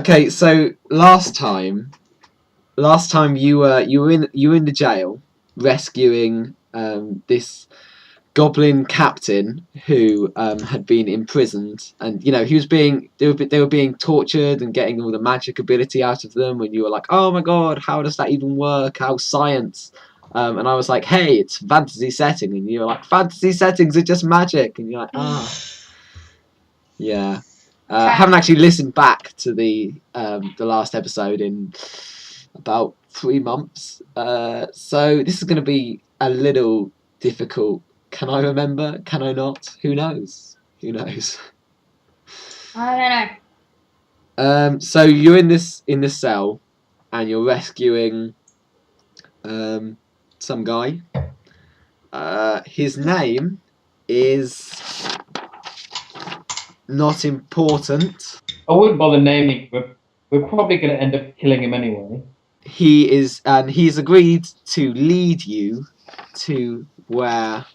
Okay, so last time you were in the jail rescuing this goblin captain who had been imprisoned, and he was they were being tortured and getting all the magic ability out of them, and you were like, oh my god, how does that even work? How's science? And I was like, hey, it's fantasy setting, and you were like, fantasy settings are just magic, and you're like, yeah. I haven't actually listened back to the last episode in about 3 months, so this is going to be a little difficult. Can I remember? Can I not? Who knows? Who knows? I don't know. So you're in this cell, and you're rescuing some guy. His name is not important. I wouldn't bother naming him. We're probably going to end up killing him anyway. He is, and he's agreed to lead you to where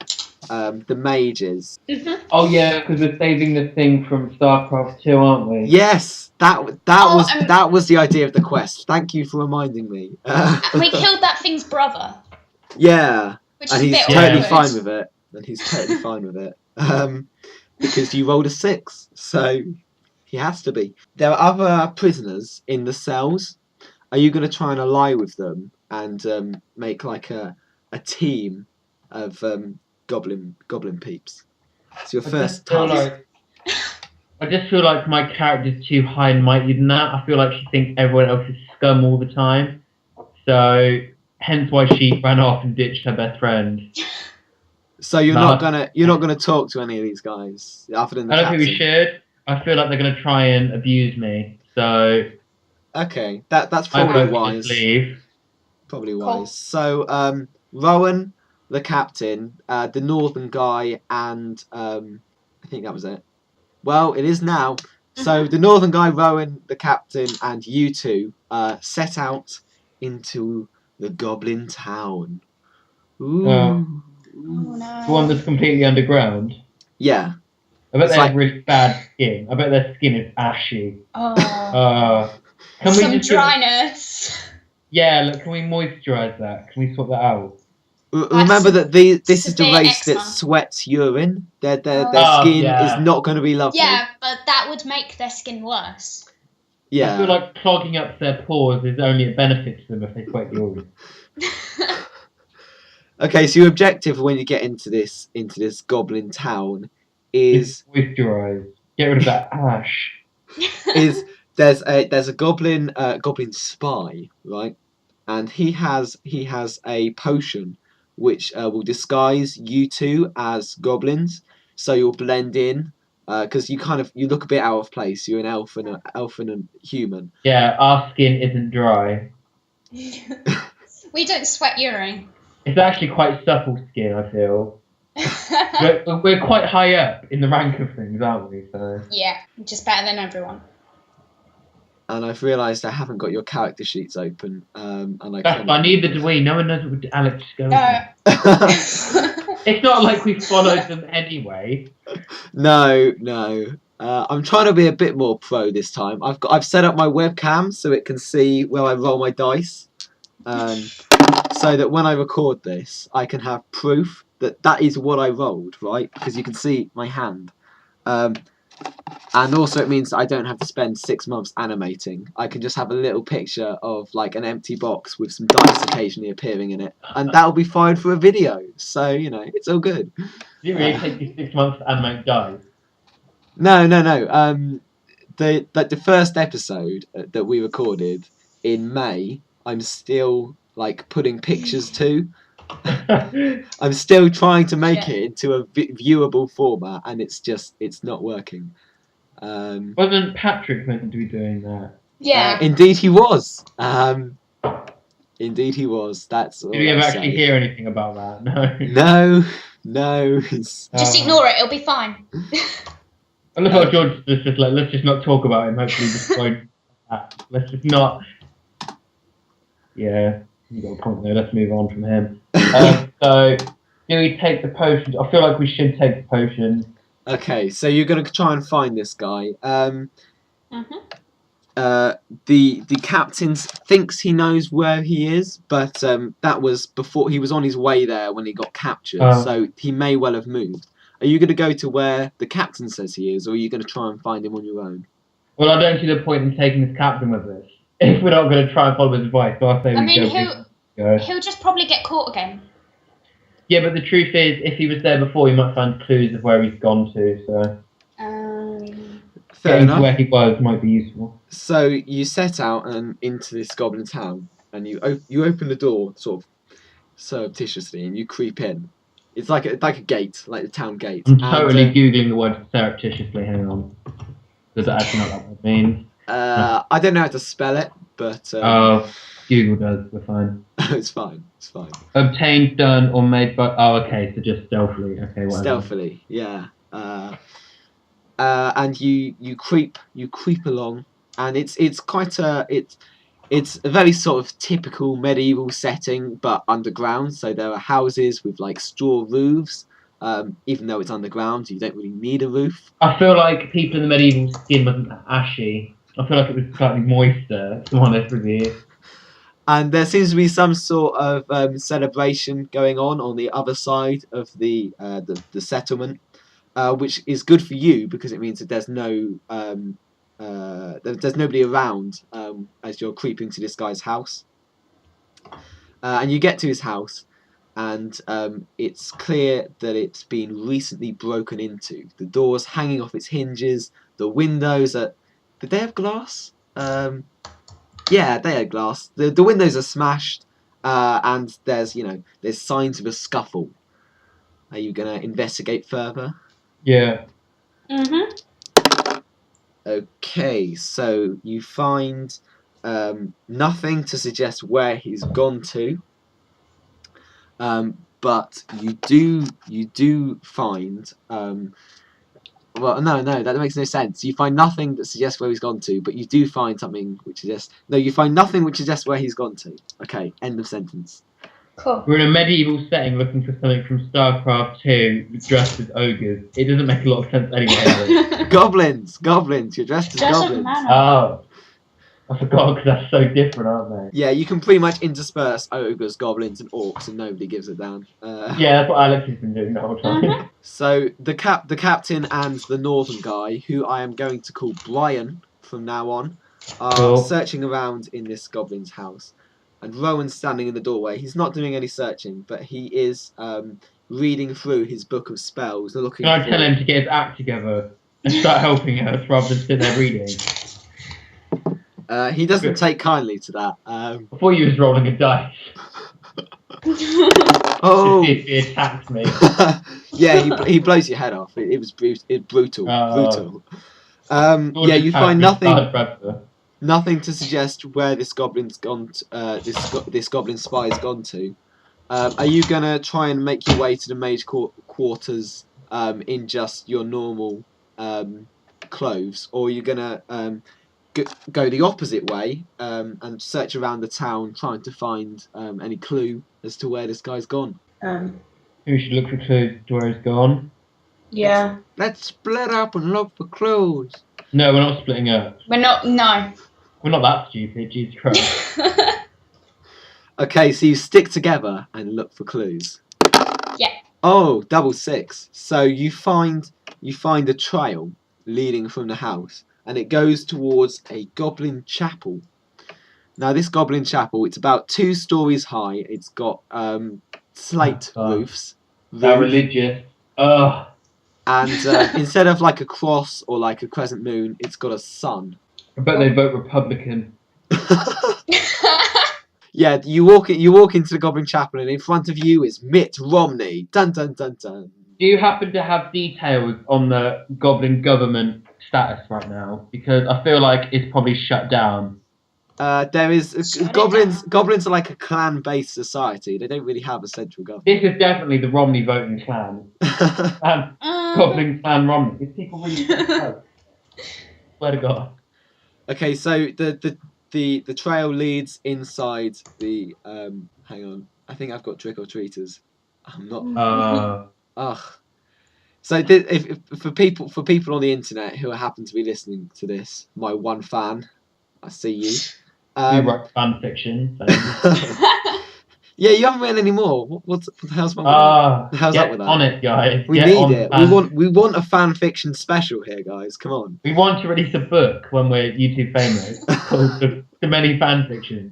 the mage is. Mm-hmm. Oh yeah, because we're saving the thing from StarCraft 2, aren't we? Yes, that was the idea of the quest. Thank you for reminding me. We killed that thing's brother. Yeah, Which and is a he's bit totally awkward. fine with it. And he's totally fine with it. Because you rolled a 6, so he has to be. There are other prisoners in the cells. Are you going to try and ally with them and make like a team of goblin peeps? It's your first task. I just feel like my character's too high and mighty than that. I feel like she thinks everyone else is scum all the time. So, hence why she ran off and ditched her best friend. So you're not gonna talk to any of these guys other than the I don't think captain? we should. I feel like they're gonna try and abuse me. So okay, that's probably wise. Just leave. Probably Cool. wise. So Rowan, the captain, the northern guy, and I think that was it. Well, it is now. So the northern guy, Rowan, the captain, and you two set out into the Goblin-Town. Ooh. Oh, no. The one that's completely underground. Yeah. I bet It's they like- have really bad skin. I bet their skin is ashy. Oh. Can Some we just dryness. Yeah, look, can we moisturise that? Can we sort that out? Remember that this is the severe race that eczema. sweats urine. Their Oh. skin Yeah. is not going to be lovely. Yeah, but that would make their skin worse. Yeah. I feel like clogging up their pores is only a benefit to them if they sweat urine. Okay, so your objective when you get into this Goblin-Town is Moisturise. Get rid of that ash. there's a goblin spy, right? And he has a potion which will disguise you two as goblins, so you'll blend in because you look a bit out of place. You're an elf and a human. Yeah, our skin isn't dry. We don't sweat urine. It's actually quite supple skin, I feel. We're quite high up in the rank of things, aren't we? So Yeah, just better than everyone. And I've realised I haven't got your character sheets open. And I that's fine, neither do we. No one knows what Alex is going No. It's not like we followed them anyway. No. I'm trying to be a bit more pro this time. I've set up my webcam so it can see where I roll my dice, so that when I record this, I can have proof that is what I rolled, right? Because you can see my hand, and also it means I don't have to spend 6 months animating. I can just have a little picture of like an empty box with some dice occasionally appearing in it, and that'll be fine for a video. So it's all good. Did it really take you 6 months to animate guys? No. The first episode that we recorded in May, I'm still like putting pictures to. I'm still trying to make it into a viewable format, and it's not working. Wasn't Patrick meant to be doing that? Yeah. Indeed he was. Indeed he was. That's all. Did we ever I'll actually say. hear anything about that? No. No. Just ignore it, it'll be fine. I love how George is just like, let's just not talk about him. Hopefully, just won't. Let's just not. Yeah, you got a point there. Let's move on from him. So, do we take the potions? I feel like we should take the potions. Okay, so you're gonna try and find this guy. The captain thinks he knows where he is, but that was before he was on his way there when he got captured. So he may well have moved. Are you going to go to where the captain says he is, or are you going to try and find him on your own? Well, I don't see the point in taking this captain with us if we're not going to try and follow his advice. So I say he'll just probably get caught again. Yeah, but the truth is, if he was there before, he might find clues of where he's gone to. So fair enough. Where he was might be useful. So you set out and into this Goblin-Town, and you open the door sort of surreptitiously, and you creep in. It's like a gate, like the town gate. I'm totally googling the word surreptitiously. Hang on. Does that actually not what that mean? I don't know how to spell it, but Google does. We're fine. It's fine. It's fine. Obtained, done, or made by. Oh, okay. So just stealthily. Okay, whatever. Stealthily, yeah. And you creep along, and it's quite it's a very sort of typical medieval setting, but underground. So there are houses with like straw roofs. Even though it's underground, you don't really need a roof. I feel like people in the medieval skin wasn't ashy. I feel like it was slightly moister, to be honest with you. And there seems to be some sort of celebration going on the other side of the settlement, which is good for you because it means that there's nobody around as you're creeping to this guy's house. And you get to his house, and it's clear that it's been recently broken into. The door's hanging off its hinges. The windows are... Did they have glass? Yeah, they had glass. The windows are smashed, and there's signs of a scuffle. Are you gonna investigate further? Yeah. Okay, so you find nothing to suggest where he's gone to. But you do find well, no, that makes no sense. You find nothing that suggests where he's gone to, but you do find something which suggests... No, you find nothing which suggests where he's gone to. Okay, end of sentence. Cool. We're in a medieval setting looking for something from StarCraft 2 dressed as ogres. It doesn't make a lot of sense anyway. Goblins, you're dressed as goblins. Oh. I forgot because that's so different, aren't they? Yeah, you can pretty much intersperse ogres, goblins, and orcs, and nobody gives a damn. Yeah, that's what Alex has been doing the whole time. So the captain and the northern guy, who I am going to call Brian from now on, are searching around in this goblin's house. And Rowan's standing in the doorway. He's not doing any searching, but he is reading through his book of spells. Looking. Can I tell him to get his act together and start helping us rather than sitting there reading? He doesn't take kindly to that. I thought you was rolling a dice. Oh! He attacks me. Yeah, he blows your head off. It was brutal. Brutal. Yeah, you find nothing to suggest where this goblin's gone. This goblin spy's gone to. Are you gonna try and make your way to the mage quarters in just your normal clothes, or are you gonna go the opposite way and search around the town trying to find any clue as to where this guy's gone? We should look for clues to where he's gone. Yeah. Let's split up and look for clues. No, we're not splitting up. We're not. No. We're not that stupid, Jesus Christ. Okay, so you stick together and look for clues. Yeah. Oh, double six. So you find a trail leading from the house, and it goes towards a goblin chapel. Now, this goblin chapel, it's about 2 stories high. It's got slate roofs. How religious. Ugh. And instead of like a cross or like a crescent moon, it's got a sun. I bet they vote Republican. Yeah, you walk into the goblin chapel, and in front of you is Mitt Romney. Dun dun dun dun. Do you happen to have details on the goblin government status right now? Because I feel like it's probably shut down. There is goblins. Goblins are like a clan-based society. They don't really have a central government. This is definitely the Romney voting clan. Goblin clan Romney. Is people really? Swear to God. Okay, so the trail leads inside the. Hang on, I think I've got trick or treaters. I'm not. Ugh. So if for people on the internet who happen to be listening to this, my one fan, I see you. We write fan fiction. So. Yeah, you haven't written any more. What the hell's wrong with that? The hell's up with Get that? on it, guys. We Get need on it. fan- We want a fan fiction special here, guys. Come on. We want to release a book when we're YouTube famous called The Many Fan Fictions.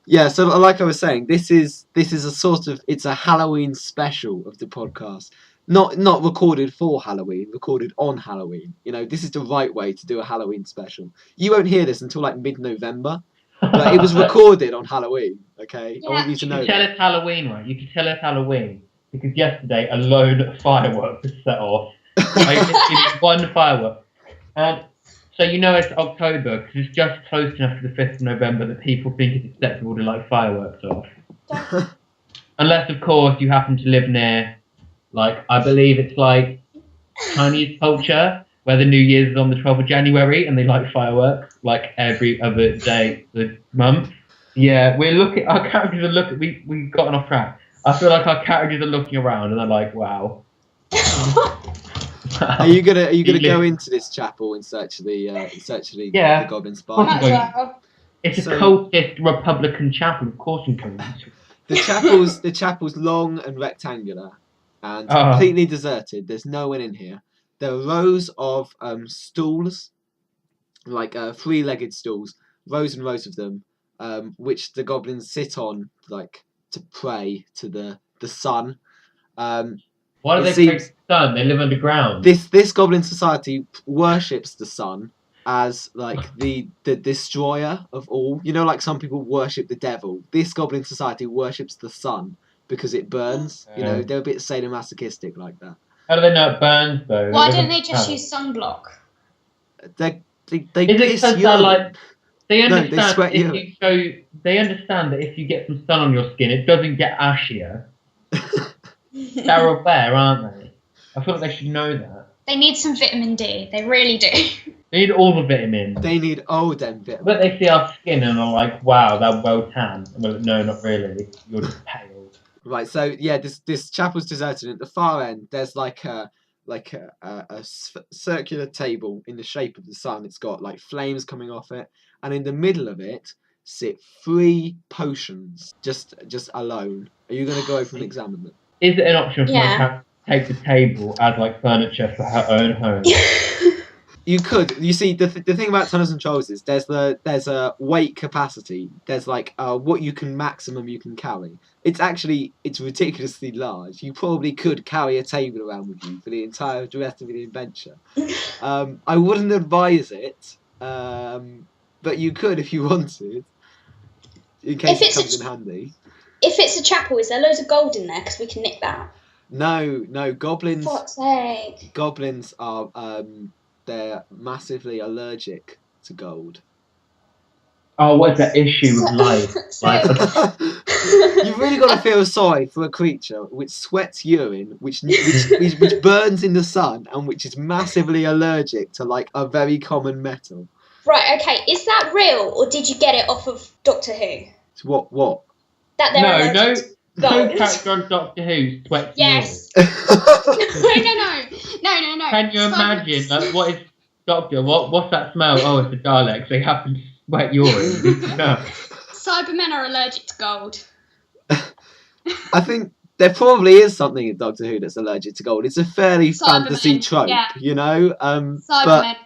Yeah. So like I was saying, this is a sort of, it's a Halloween special of the podcast. Not recorded for Halloween, recorded on Halloween. You know, this is the right way to do a Halloween special. You won't hear this until like mid-November, but it was recorded on Halloween. Okay, I want you to know. You can tell it's Halloween, right? You can tell it's Halloween because yesterday a load of fireworks was set off. Like one firework, and so you know it's October because it's just close enough to the 5th of November that people think it's acceptable to light fireworks off. Unless, of course, you happen to live near, like, I believe it's like Chinese culture, where the New Year's is on the 12th of January and they light fireworks like every other day of the month. Yeah, our characters are looking, we've gotten off track. I feel like our characters are looking around and they're like, wow. Are you gonna go into this chapel in search of the Goblin Spy? It's a cultist Republican chapel, of course. The chapel's long and rectangular and completely deserted. There's no one in here. There are rows of stools, like 3-legged stools, rows and rows of them, which the goblins sit on, like to pray to the sun. Why do they pray to the sun? They live underground. This goblin society worships the sun as like the destroyer of all. You know, like some people worship the devil. This goblin society worships the sun because it burns. You know, they're a bit sadomasochistic like that. How do they know it burns though? Why don't they just use sunblock? They Is it because they're like they understand they understand that if you get some sun on your skin, it doesn't get ashier. They're aware, aren't they? I feel like they should know that. They need some vitamin D. They really do. They need all the vitamins. They need all them vitamins. But they see our skin and are like, wow, they're well tanned. Well, no, not really. You're just pale. Right, so yeah, this chapel's deserted. At the far end, there's like a circular table in the shape of the sun. It's got like flames coming off it, and in the middle of it sit 3 potions, just alone. Are you going to go over and examine them? Is it an option for my cat to take the table as like furniture for her own home? You could. You see, the thing about Tunnels and Trolls is there's a weight capacity. There's like what you can carry. It's ridiculously large. You probably could carry a table around with you for the rest of the adventure. I wouldn't advise it, but you could if you wanted, in case it comes in handy. If it's a chapel, is there loads of gold in there? Because we can nick that. No, goblins. For fuck's sake. Goblins are they're massively allergic to gold. Oh, what's that issue with life? You've really got to feel sorry for a creature which sweats urine, which burns in the sun, and which is massively allergic to like a very common metal. Right. Okay. Is that real, or did you get it off of Doctor Who? What? That they're allergic to no gold. character on Doctor Who sweats Yes. urine. No. Can you imagine? Like, what is Doctor? What's that smell? Oh, it's the Daleks. They happen to sweat urine. No. Cybermen are allergic to gold. I think there probably is something in Doctor Who that's allergic to gold. It's a fairly fantasy trope, you know. Cybermen.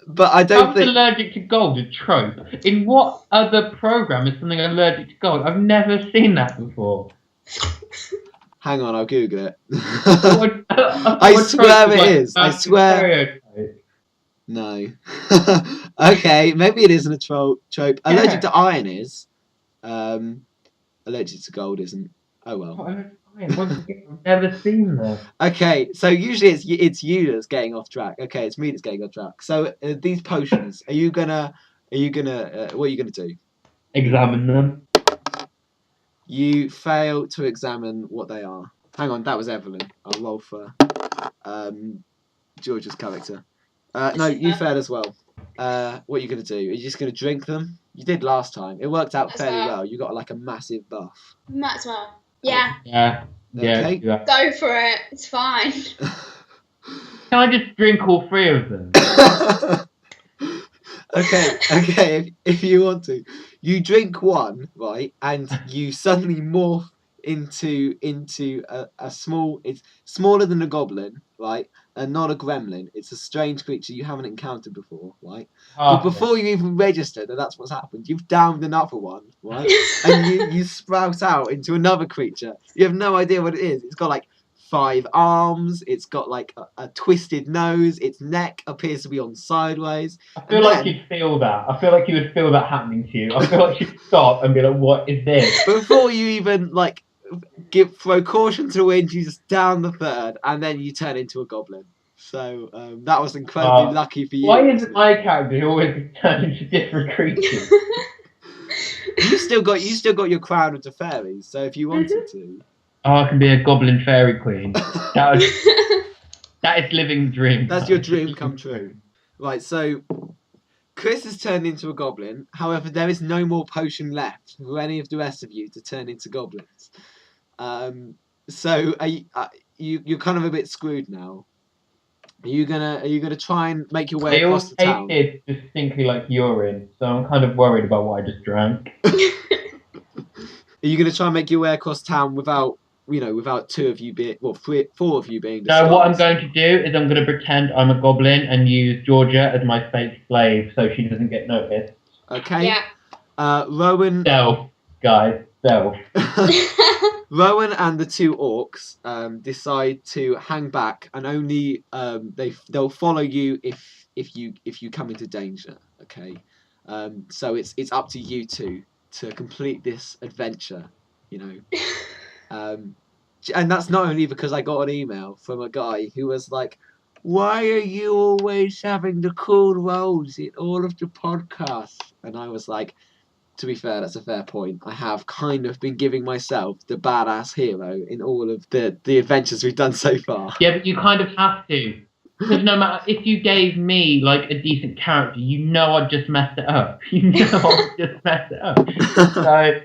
But I don't think allergic to gold a trope. In what other program is something allergic to gold? I've never seen that before. Hang on, I'll Google it. I swear it is. I swear. No. Okay, maybe it isn't a trope. Allergic to iron is. Allergic to gold isn't. Oh well. I've never seen that. Okay, so usually it's you that's getting off track. Okay, it's me that's getting off track. So these potions, what are you gonna do? Examine them. You fail to examine what they are. Hang on, that was Evelyn. I'll roll for George's character. No, you failed as well. What are you gonna do? Are you just gonna drink them? You did last time. It worked out fairly well. You got like a massive buff. Might as well. Yeah. Okay. Go for it. It's fine. Can I just drink all 3 of them? Okay. If you want to, you drink one, right, and you suddenly morph into a small. It's smaller than a goblin, right, and not a gremlin. It's a strange creature you haven't encountered before, right. But Halfling. before you even register that that's what's happened, you've downed another one, right, and you sprout out into another creature. You have no idea what it is. It's got like 5 arms. It's got like a twisted nose. Its neck appears to be on sideways. I feel And like then- you'd feel that. I feel like you would feel that happening to you. I feel like you'd stop and be like, "What is this?" Before you even like throw caution to the wind, you just down the third, and then you turn into a goblin. So that was incredibly lucky for you. Why isn't my character always turned into different creatures? You still got your crown of the fairies. So if you wanted to, I can be a goblin fairy queen. That is living the dream. that's your dream come true. Right. So Chris has turned into a goblin. However, there is no more potion left for any of the rest of you to turn into goblins. So you're kind of a bit screwed now. Are you gonna try and make your way They all across the town? tasted distinctly like urine, so I'm kind of worried about what I just drank. Are you gonna try and make your way across town without 2 of you being 4 of you being disguised? No, what I'm going to do is I'm going to pretend I'm a goblin and use Georgia as my fake slave so she doesn't get noticed. Okay. Yeah. Rowan. Stealth, guys, stealth. Rowan and the 2 orcs decide to hang back, and only they'll follow you if you come into danger. Okay, so it's up to you two to complete this adventure, and that's not only because I got an email from a guy who was like, "Why are you always having the cool roles in all of the podcasts?" And I was like, to be fair, that's a fair point. I have kind of been giving myself the badass hero in all of the adventures we've done so far. Yeah, but you kind of have to. Because no matter, if you gave me, like, a decent character, I'd just mess it up. I'd just mess it up. So...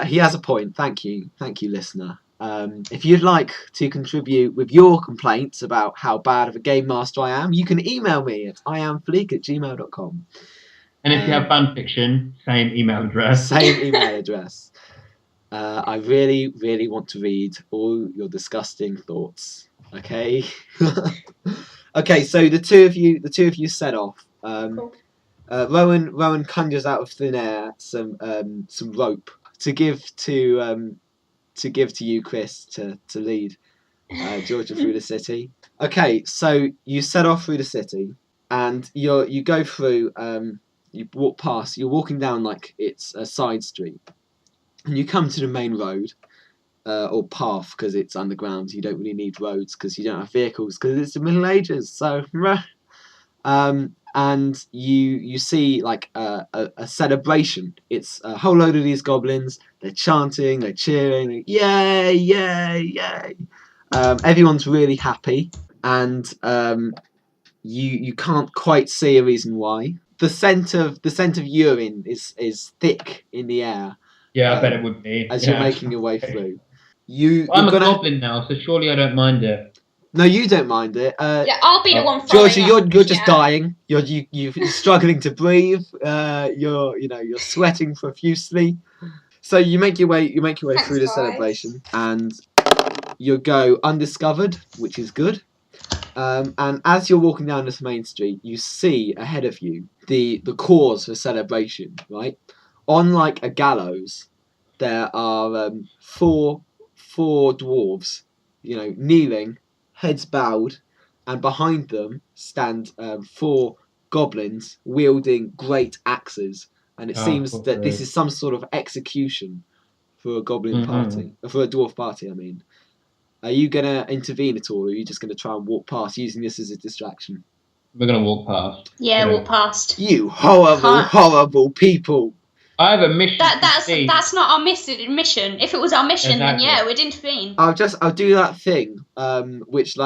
he has a point. Thank you, listener. If you'd like to contribute with your complaints about how bad of a game master I am, you can email me at iamfleek@gmail.com. And if you have fan fiction, same email address. Same email address. I really, really want to read all your disgusting thoughts. Okay. Okay. So the two of you set off. Cool. Rowan conjures out of thin air some rope to give to you, Chris, to lead Georgia through the city. Okay. So you set off through the city, and you go through. You walk past. You're walking down like it's a side street, and you come to the main road or path because it's underground. You don't really need roads because you don't have vehicles because it's the Middle Ages. So, and you see like a celebration. It's a whole load of these goblins. They're chanting, they're cheering, yay, yay, yay. Everyone's really happy, and you can't quite see a reason why. The scent of urine is thick in the air. Yeah, I bet it would be. As you're making your way through. I'm a goblin now, so surely I don't mind it. No, you don't mind it. Yeah, I'll be the one following Georgia, up. you're just dying. You're struggling to breathe. You're sweating profusely. So you make your way Thanks, through the guys. celebration, and you go undiscovered, which is good. And as you're walking down this main street, you see ahead of you the cause for celebration, right? On like a gallows, there are 4 dwarves, kneeling, heads bowed, and behind them stand 4 goblins wielding great axes. And it seems that this is some sort of execution for a goblin party, for a dwarf party, I mean. Are you going to intervene at all, or are you just going to try and walk past using this as a distraction? We're going to walk past. Yeah, walk past. You horrible people. I have a mission. That's not our mission. If it was our mission, then yeah, we'd intervene. I'll do that thing, which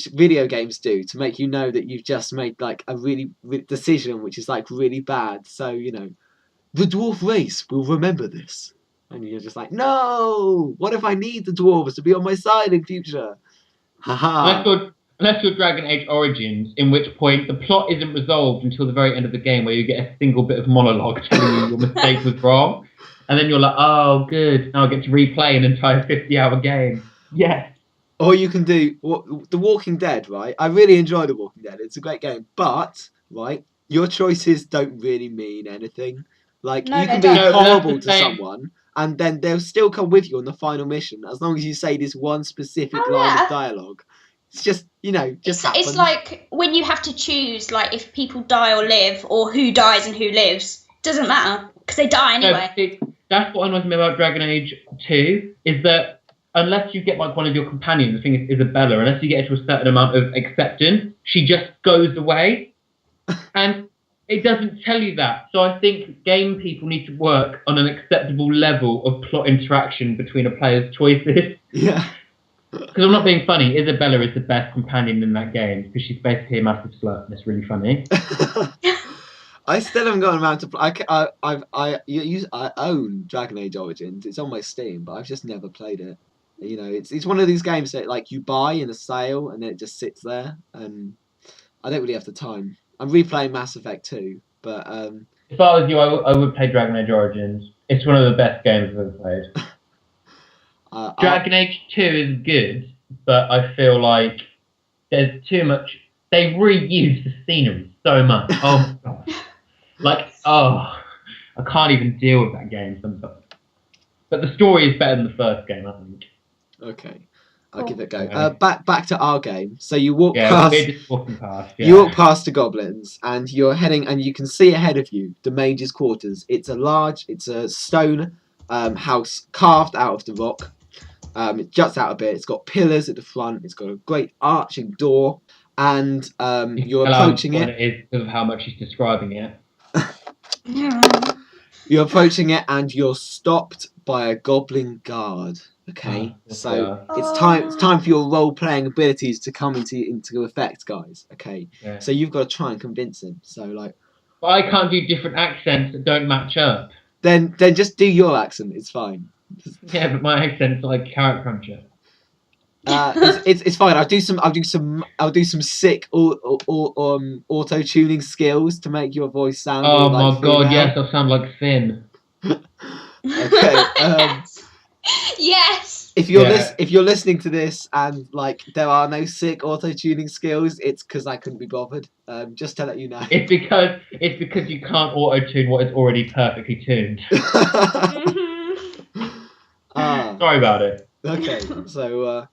video games do to make you know that you've just made like a really decision which is like really bad. So the dwarf race will remember this, and you're just like, no. What if I need the dwarves to be on my side in future? Haha. Unless you're Dragon Age Origins, in which point the plot isn't resolved until the very end of the game, where you get a single bit of monologue telling you your mistake was wrong, and then you're like, oh, good, now I get to replay an entire 50-hour game. Yes. Or you can do The Walking Dead, right? I really enjoy The Walking Dead. It's a great game, but right, your choices don't really mean anything. Like No, you can they be don't. horrible to same. someone, and then they'll still come with you on the final mission as long as you say this one specific line yeah. of dialogue. It's just happens. It's like when you have to choose, like, if people die or live, or who dies and who lives. Doesn't matter, because they die anyway. No, that's what annoys me about Dragon Age 2, is that unless you get like one of your companions, I think it's Isabella, unless you get to a certain amount of acceptance, she just goes away. And it doesn't tell you that. So I think game people need to work on an acceptable level of plot interaction between a player's choices. Yeah. Because I'm not being funny, Isabella is the best companion in that game, because she's basically a massive slut, and it's really funny. I still haven't gotten around to. I own Dragon Age Origins. It's on my Steam, but I've just never played it. You know, it's one of these games that like you buy in a sale and then it just sits there, and I don't really have the time. I'm replaying Mass Effect 2, but If I was you, I would play Dragon Age Origins. It's one of the best games I've ever played. Dragon Age 2 is good, but I feel like there's too much. They reuse the scenery so much. Oh my god. I can't even deal with that game sometimes. But the story is better than the first game, I think. Okay, I'll give it a go. Back to our game. So you walk we're just walking past. Yeah. You walk past the goblins, and you're heading, and you can see ahead of you the mage's quarters. It's a stone house carved out of the rock. It juts out a bit. It's got pillars at the front. It's got a great arching door, and you're approaching it. It is because of how much he's describing it. You're approaching it, and you're stopped by a goblin guard. Okay, so it's time for your role-playing abilities to come into effect, guys. Okay, so you've got to try and convince him. So like, but I can't do different accents that don't match up. Then just do your accent. It's fine. Yeah, but my accent's like carrot cruncher. It's fine. I'll do some sick auto tuning skills to make your voice sound. Oh like my god! Yes, I sound like Finn. Okay. Yes. If you're listening to this and like there are no sick auto tuning skills, it's because I couldn't be bothered. Just to let you know. It's because you can't auto tune what is already perfectly tuned. Sorry about it. Okay, so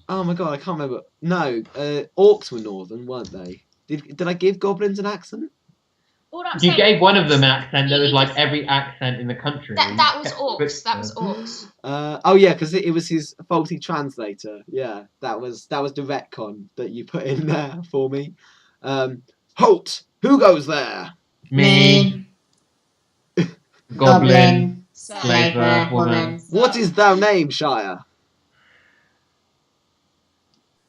oh my god, I can't remember. No, orcs were northern, weren't they? Did I give goblins an accent? You gave one of them an accent that was like every accent in the country. That was orcs. That was orcs. Oh yeah, because it was his faulty translator. Yeah, that was the retcon that you put in there for me. Halt! Who goes there? Me. Goblin. Slaver. Woman. What is thou name, Shire?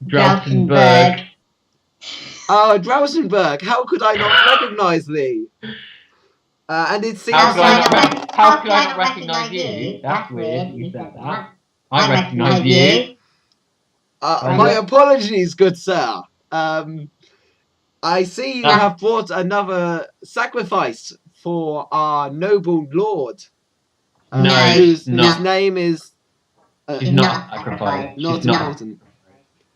Drausenberg. Oh, Drausenberg, how could I not recognise thee? And it seems How could I not recognise you? That's weird, you said that. I recognise you. My apologies, good sir. I see you have brought another sacrifice for our noble lord. Whose name is... She's not sacrificed. Not important.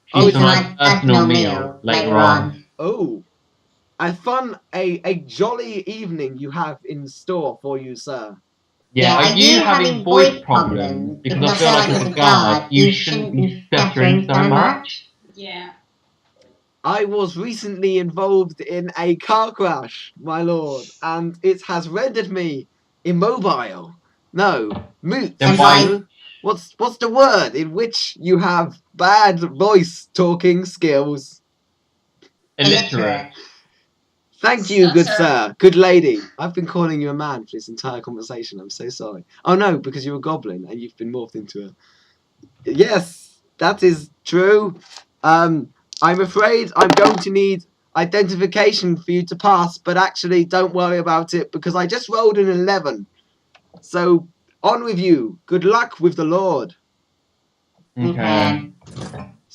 She's my personal meal later on. Oh, a jolly evening you have in store for you, sir. Yeah, are you having voice problems? Because I feel like as a guard, you shouldn't be stuttering so much. Yeah. I was recently involved in a car crash, my lord, and it has rendered me immobile. No, mute. Then why? What's the word in which you have bad voice talking skills? Illiterate. Thank you, good sir. Good lady. I've been calling you a man for this entire conversation. I'm so sorry. Oh no, because you're a goblin and you've been morphed into a... Yes, that is true. I'm afraid I'm going to need identification for you to pass, but actually don't worry about it because I just rolled an 11. So... on with you. Good luck with the Lord. Okay.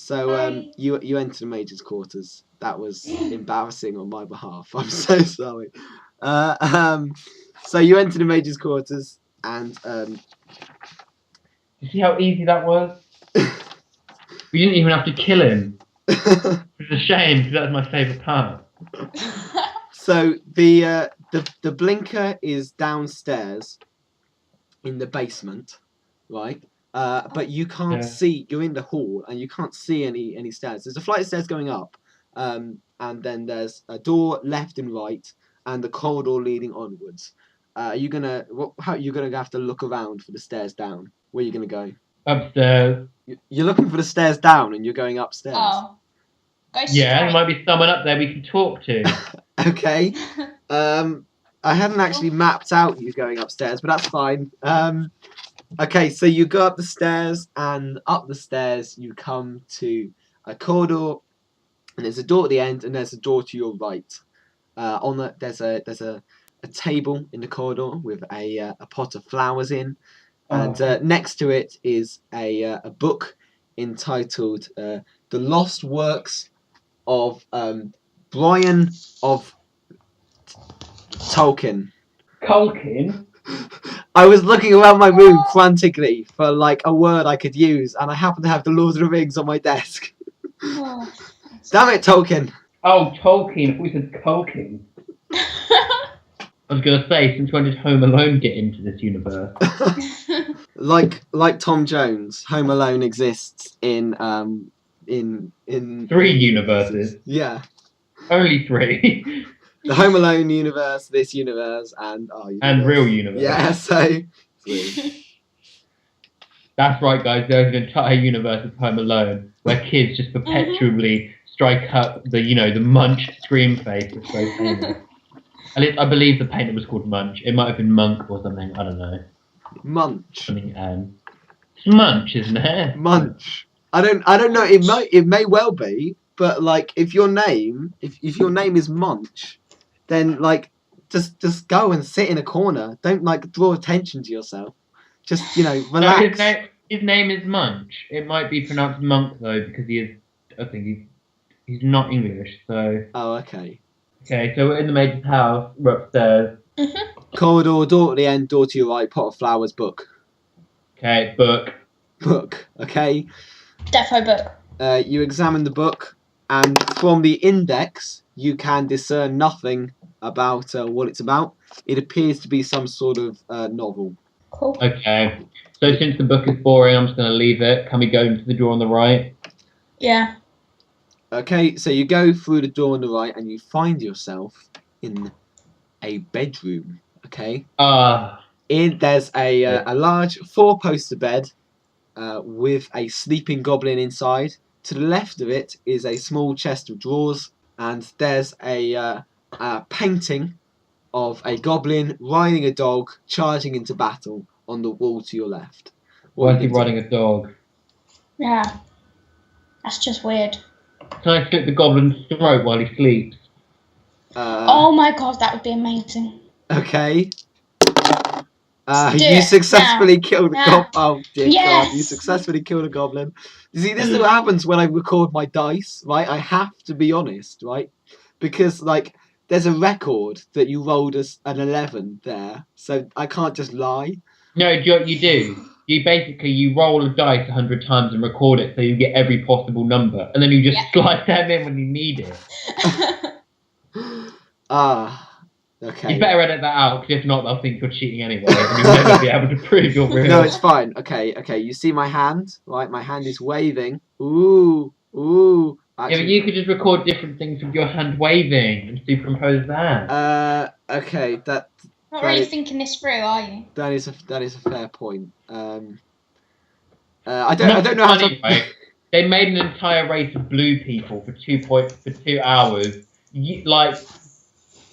So you enter the Major's quarters. That was embarrassing on my behalf. I'm so sorry. So you enter the Major's quarters, and You see how easy that was? We didn't even have to kill him. It's a shame because that was my favourite part. so the blinker is downstairs in the basement, right? But you can't see. You're in the hall, and you can't see any stairs. There's a flight of stairs going up, and then there's a door left and right, and the corridor leading onwards. You're gonna have to look around for the stairs down. Where are you gonna go? Upstairs. You're looking for the stairs down, and you're going upstairs. Oh. Go straight. Yeah, there might be someone up there we can talk to. Okay. I hadn't actually mapped out you going upstairs, but that's fine. Okay, so you go up the stairs, and up the stairs you come to a corridor, and there's a door at the end, and there's a door to your right. There's a table in the corridor with a pot of flowers in, and next to it is a book entitled "The Lost Works of Brian of Tolkien." Culkin? I was looking around my room frantically for like a word I could use, and I happen to have the Lord of the Rings on my desk. Oh. Damn it, Tolkien! Oh, Tolkien. We said Culkin. I was going to say, since when did Home Alone get into this universe? like Tom Jones, Home Alone exists in 3 universes. Yeah, Only 3. the Home Alone universe, this universe, and our universe. And real universe. Yeah, so 3. That's right, guys. There's an entire universe of Home Alone where kids just perpetually strike up the Munch scream face. It's so famous. At least I believe the painter was called Munch. It might have been Monk or something. I don't know. Munch. It's Munch, isn't it? Munch. I don't know. It may well be, but like if your name is Munch, then like just go and sit in a corner. Don't like draw attention to yourself. Just relax. No, his name is Munch. It might be pronounced Monk though because I think he's not English. So. Oh, okay. Okay, so we're in the Major's house. We're upstairs. Corridor, door at the end, door to your right, pot of flowers, book. Okay, book. Book, okay. Defo book. You examine the book, and from the index, you can discern nothing about what it's about. It appears to be some sort of novel. Cool. Okay, so since the book is boring, I'm just going to leave it. Can we go into the door on the right? Yeah. Okay, so you go through the door on the right, and you find yourself in a bedroom. Okay. There's a large 4-poster bed with a sleeping goblin inside. To the left of it is a small chest of drawers, and there's a painting of a goblin riding a dog, charging into battle on the wall to your left. Why is he riding a dog? Yeah. That's just weird. Can I slit the goblin's throat while he sleeps? Oh my god, that would be amazing. Okay. You successfully killed a goblin. Oh dear God! You successfully killed a goblin. You see, this is what happens when I record my dice, right? I have to be honest, right? Because like, there's a record that you rolled an 11 there, so I can't just lie. No, you do. You roll a dice 100 times and record it, so you get every possible number, and then you just slide them in when you need it. Okay. You better edit that out, because if not, they'll think you're cheating anyway, and you'll never be able to prove you're real. No, it's fine. Okay. You see my hand, right? My hand is waving. Ooh. Actually, yeah, but you could just record different things with your hand waving and superimpose that. Okay. Not really thinking this through, are you? That is a fair point. I don't know how to. Right? They made an entire race of blue people for 2 hours.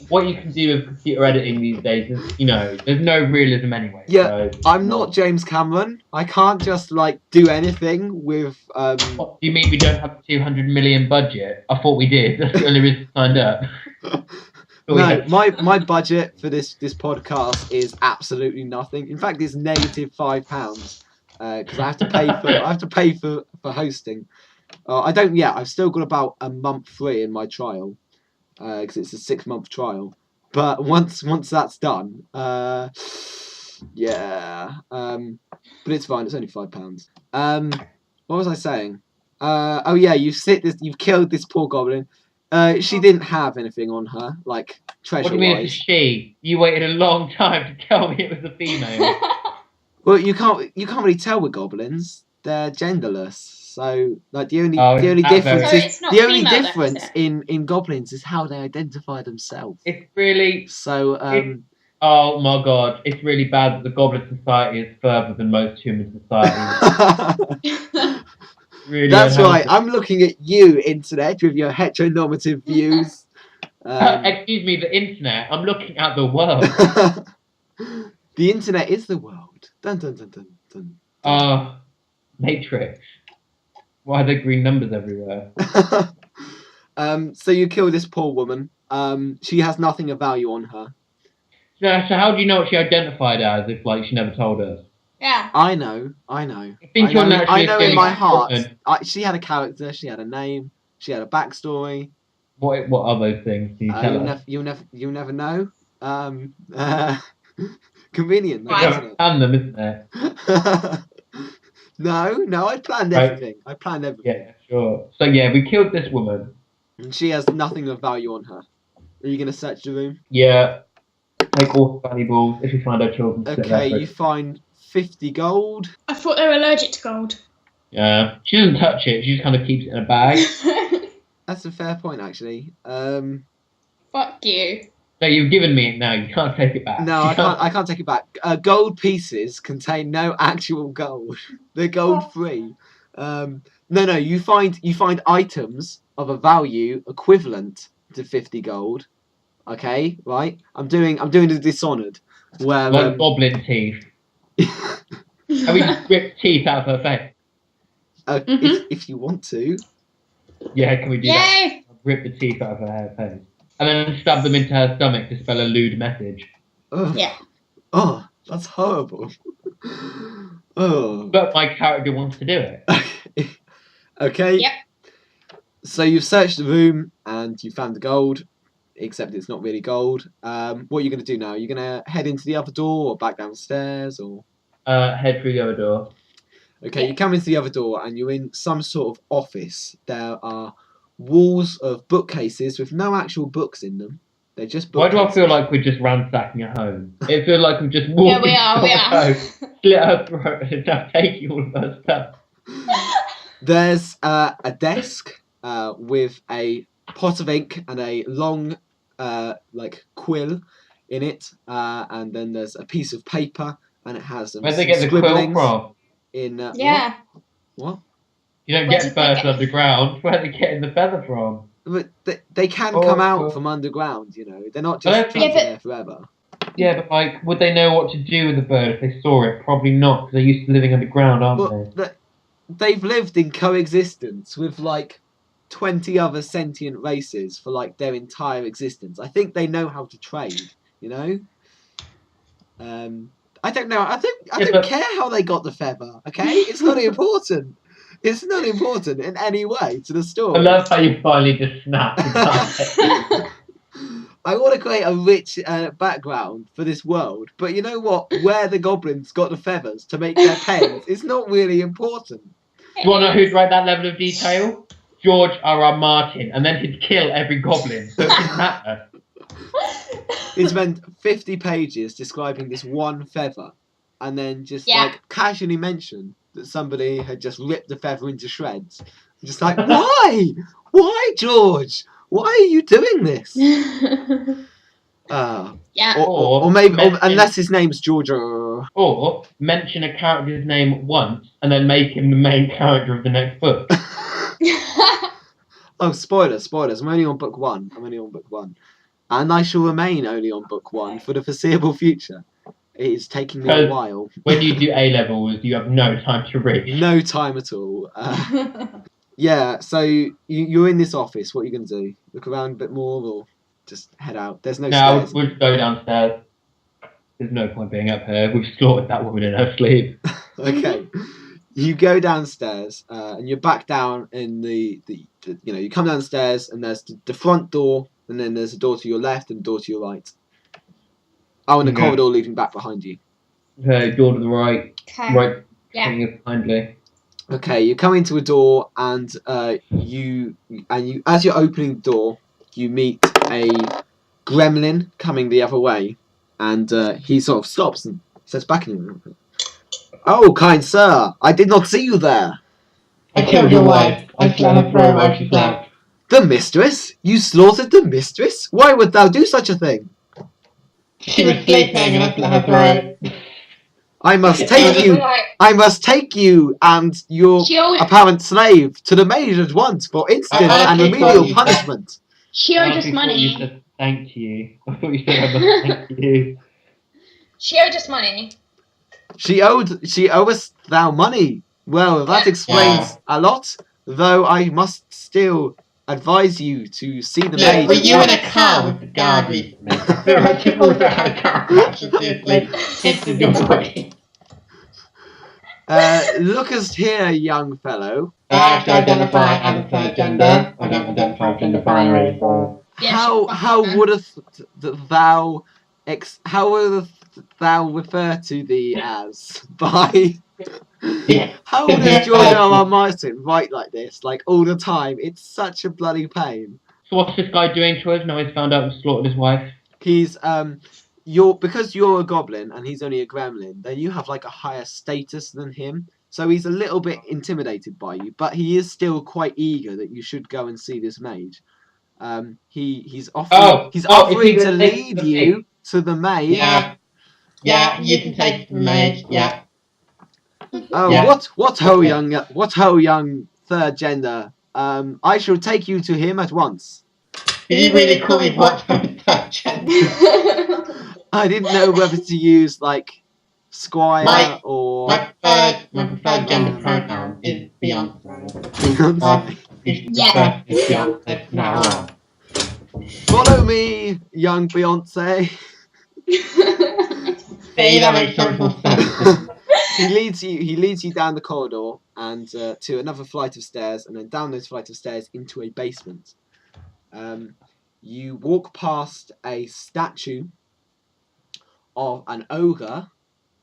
What you can do with computer editing these days is, there's no realism anyway. Yeah, so I'm not James Cameron. I can't just do anything with. What do you mean we don't have a 200 million budget? I thought we did. That's the only reason I signed up. No, my budget for this podcast is absolutely nothing. In fact, it's -£5 because I have to pay for hosting. I don't yet. I've still got about a month free in my trial, because it's a 6-month trial. But once that's done, yeah. But it's fine. It's only £5. What was I saying? Oh yeah, you've killed this poor goblin. She didn't have anything on her, like treasure-wise. What do you mean it's a she? You waited a long time to tell me it was a female. Well, you can't really tell with goblins. They're genderless. So like the only difference So it's not the only female then, difference is it? in goblins is how they identify themselves. It's really... So Oh my god, it's really bad that the Goblin Society is further than most human societies. Really that's unhealthy. right. I'm looking at you, internet, with your heteronormative views. Excuse me, the internet. I'm looking at the world. The internet is the world. Dun dun dun dun dun. Matrix. Why are there green numbers everywhere? So you kill this poor woman. She has nothing of value on her. So how do you know what she identified as if like she never told us? Yeah. I know. I think you're naturally I know in my feeling heart. important. She had a character. She had a name. She had a backstory. What are those things? Can you tell us? You'll never know. Convenient, though, Right. isn't it? And them, isn't there? No, I planned Right. everything. I planned everything. Yeah, sure. So yeah, we killed this woman. And she has nothing of value on her. Are you going to search the room? Yeah. Take all the valuables if you find her children. sit there Okay, for you find 50 gold. I thought they were allergic to gold. Yeah. She doesn't touch it. She just kind of keeps it in a bag. That's a fair point, actually. Fuck you. No, you've given me it now. You can't take it back. No, I can't take it back. Gold pieces contain no actual gold. They're gold free. No. You find items of a value equivalent to 50 gold. Okay, right. I'm doing the Dishonored, where Like goblin teeth. Have we just ripped teeth out of her face? if you want to. Yeah, can we do that? Yay! Rip the teeth out of her face. And then stab them into her stomach to spell a lewd message. Ugh. Yeah. Oh, that's horrible. Oh. But my character wants to do it. Okay. Yep. So you've searched the room and you found the gold, except it's not really gold. What are you going to do now? Are you going to head into the other door or back downstairs or? Head through the other door. Okay, you come into the other door and you're in some sort of office. There are walls of bookcases with no actual books in them. They're just Why bookcases. do I feel like we're just ransacking a home? It feels like we've just walked Yeah, we are. slit her throat and now taking all of her stuff. There's a desk with a pot of ink and a long quill in it, and then there's a piece of paper and it has some Where'd they get the quill scribblings from? in Yeah. what? You don't Where get did they birds get- underground. Where are they getting the feather from? But they can Oh, come out oh. from underground, you know. They're not I don't just think- trapped in there forever. Yeah, but like, would they know what to do with the bird if they saw it? Probably not, because they're used to living underground, aren't they? But they've lived in coexistence with like 20 other sentient races for like their entire existence. I think they know how to trade, you know. I don't know. I don't care how they got the feather. Okay, it's not important. It's not important in any way to the story. I love how you finally just snapped. I want to create a rich background for this world, but you know what? Where the goblins got the feathers to make their pens is not really important. Do you want to know who'd write that level of detail? George R.R. Martin, and then he'd kill every goblin, so it doesn't matter. He spent 50 pages describing this one feather, and then just like casually mention that somebody had just ripped the feather into shreds. Just like, why? Why, George? Why are you doing this? Yeah. Or maybe, unless his name's George. Or mention a character's name once, and then make him the main character of the next book. Oh, spoilers. I'm only on book one. And I shall remain only on book one for the foreseeable future. It is taking me a while. When you do A-levels, you have no time to read. No time at all. Yeah, so you're in this office. What are you going to do? Look around a bit more or just head out? There's no stairs. We'll go downstairs. There's no point being up here. We've slaughtered that woman in her sleep. Okay. You go downstairs, and you're back down in the you come downstairs, and there's the front door, and then there's a door to your left and a door to your right. Oh, and the corridor leading back behind you. Okay, door to the right. Okay. Right. Yeah. Kindly. Okay, you come into a door, and you as you're opening the door, you meet a gremlin coming the other way, and he sort of stops and says back in him, "Oh, kind sir, I did not see you there." I killed your wife. I slit her throat while she slept. The mistress? You slaughtered the mistress? Why would thou do such a thing? She was sleeping and I slit her throat. I must take you and your apparent slave to the maid at once for instant and remedial punishment. She owed us money. You said thank you. I thought you said I must thank you. She owed us money. She owed us thou money. Well, that explains a lot, though I must still advise you to see the maid. Were you in a car with the guard recently? I feel like you also had a car crash and seriously hit your body. Lookest here, young fellow. I have to identify as a third gender. I don't identify gender binary, so... How wouldst thou refer to thee as? By... How does George R. Martin write like this, like all the time? It's such a bloody pain. So what's this guy doing to us now he's found out and slaughtered his wife? He's because you're a goblin and he's only a gremlin, then you have like a higher status than him. So he's a little bit intimidated by you, but he is still quite eager that you should go and see this mage. He's offering to lead you to the mage. Yeah, you can take the mage. Yeah. Oh, yeah. What ho young third gender. I shall take you to him at once. Did you really call me what third gender? I didn't know whether to use like squire or. My preferred gender pronoun is Beyonce. Yeah. Beyonce now. Follow me, young Beyonce. See, that makes so much sense. He leads you down the corridor and to another flight of stairs, and then down those flights of stairs into a basement. You walk past a statue of an ogre.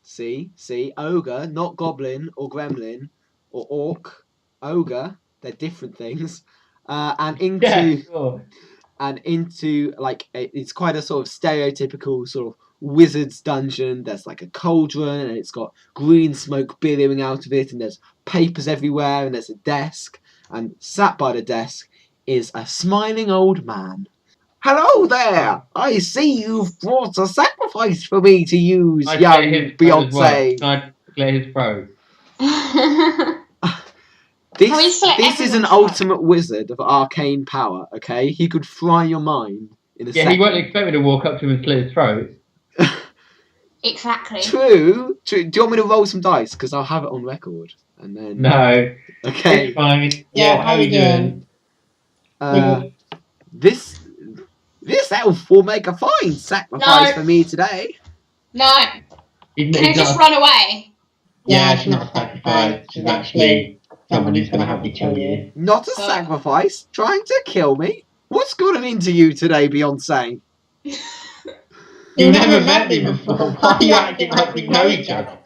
See, ogre, not goblin or gremlin or orc. Ogre, they're different things. And into like it's quite a sort of stereotypical sort of wizard's dungeon. There's like a cauldron and it's got green smoke billowing out of it, and there's papers everywhere, and there's a desk, and sat by the desk is a smiling old man. Hello there! I see you've brought a sacrifice for me to use, young Beyonce. Can I clear his throat? This is an ultimate wizard of arcane power, okay? He could fry your mind in a second. Yeah, he won't expect me to walk up to him and slit his throat. Exactly. True. Do you want me to roll some dice? Because I'll have it on record. And then... No. Okay. It's fine. Yeah, how are you doing? This elf will make a fine sacrifice for me today. No. Can I just run away? Yeah, she's not a sacrifice. She's actually someone who's going to help me kill you. Not a sacrifice? Trying to kill me? What's gotten into you today, Beyonce? You've never met me before. Why are you acting like we know each other?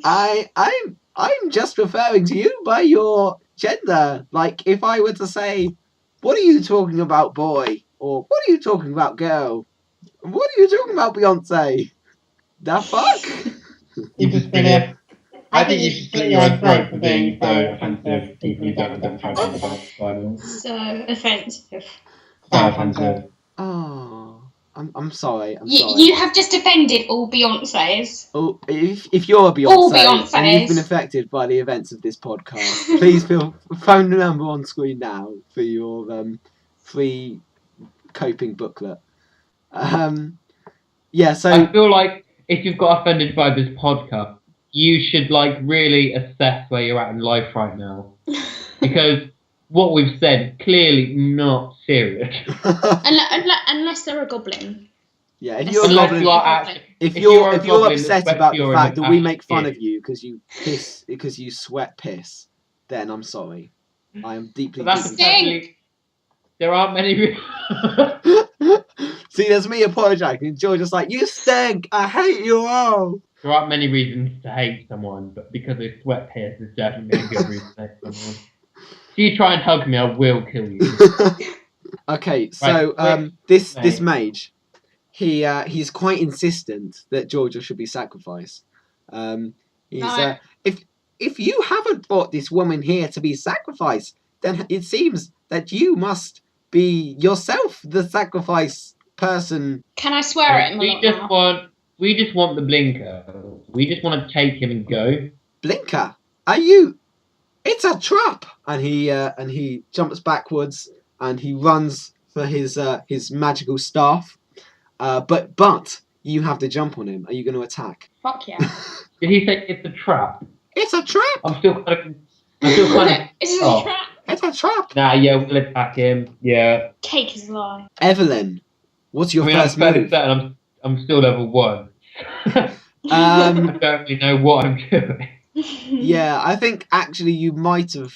I'm just referring to you by your gender. Like, if I were to say, what are you talking about, boy? Or what are you talking about, girl? What are you talking about, Beyonce? The fuck? You just been I think you should slit your own throat for being so offensive. People who don't identify with the Bible. So offensive. So offensive. Oh, I'm sorry. Sorry. You have just offended all Beyoncés. Oh, if you're a Beyonce and you've been affected by the events of this podcast, please phone the number on screen now for your free coping booklet. Yeah, so I feel like if you've got offended by this podcast, you should like really assess where you're at in life right now, because what we've said clearly not serious. Unless they're a goblin. Yeah, if you're a goblin, If If you're a you're goblin that upset sweats about the urine fact with that we ash make fun skin. of you because you sweat piss, then I'm sorry. I am deeply, But that's deeply Stink. there aren't many. See, there's me apologising. George just like, you stink. I hate you all. There aren't many reasons to hate someone, but because they sweat piss is definitely a good reason to hate someone. If you try and hug me, I will kill you. Okay, so Right, this mage. mage, he's quite insistent that Georgia should be sacrificed. He's No. if you haven't brought this woman here to be sacrificed, then it seems that you must be yourself the sacrifice person. Can I swear at him a lot now? We just want the blinker. We just want to take him and go. Blinker, are you? It's a trap! And he jumps backwards and he runs for his magical staff. But you have to jump on him. Are you going to attack? Fuck yeah. Did he say it's a trap? It's a trap. I'm still kind of. Is Oh. a trap? It's a trap. Nah, yeah, we'll attack him. Yeah. Cake is a lie. Evelyn, what's your I mean, first I'm fairly move? certain I'm still level 1. I Um, don't really know what I'm doing. yeah, I think actually you might have,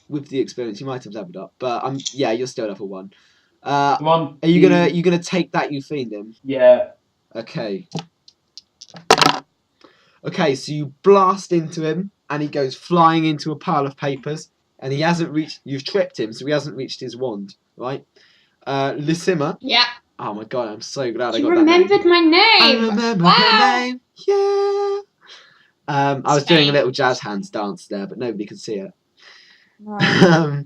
with the experience, you might have leveled up. But yeah, you're still level 1. Come on. Are you gonna take that, you fiend him? Yeah. Okay. Okay, so you blast into him, and he goes flying into a pile of papers, and he hasn't reached. You've tripped him, so he hasn't reached his wand, right? Lysima. Yeah. Oh my god, I'm so glad I You got that name. remembered my name. I remember Wow. her name. Yeah. I was doing a Spain. little jazz hands dance there, but nobody could see it. Right.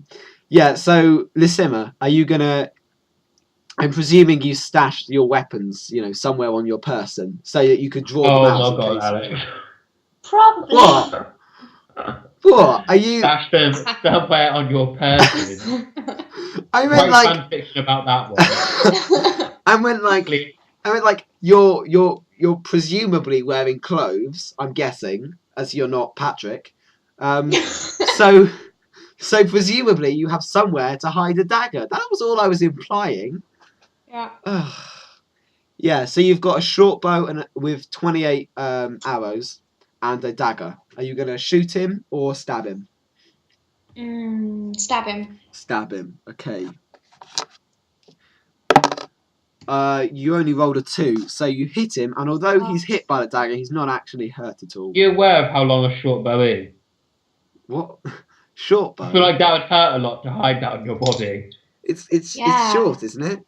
Yeah. So Lysima, are you gonna? I'm presuming you stashed your weapons, somewhere on your person, so that you could draw them out. Oh in my god, case- Alex. Probably. What? What are you? Dash them somewhere on your person. I meant Write like. fan fiction about that one. I meant like. Please. I mean, like you're presumably wearing clothes. I'm guessing, as you're not Patrick. So presumably you have somewhere to hide a dagger. That was all I was implying. Yeah. Yeah. So you've got a short bow and with 28 arrows and a dagger. Are you gonna shoot him or stab him? Stab him. Stab him. Okay. You only rolled a 2, so you hit him, and although he's hit by the dagger, he's not actually hurt at all. You aware of how long a short bow is? What? Short bow? I feel like that would hurt a lot to hide that on your body. It's Yeah. short, isn't it?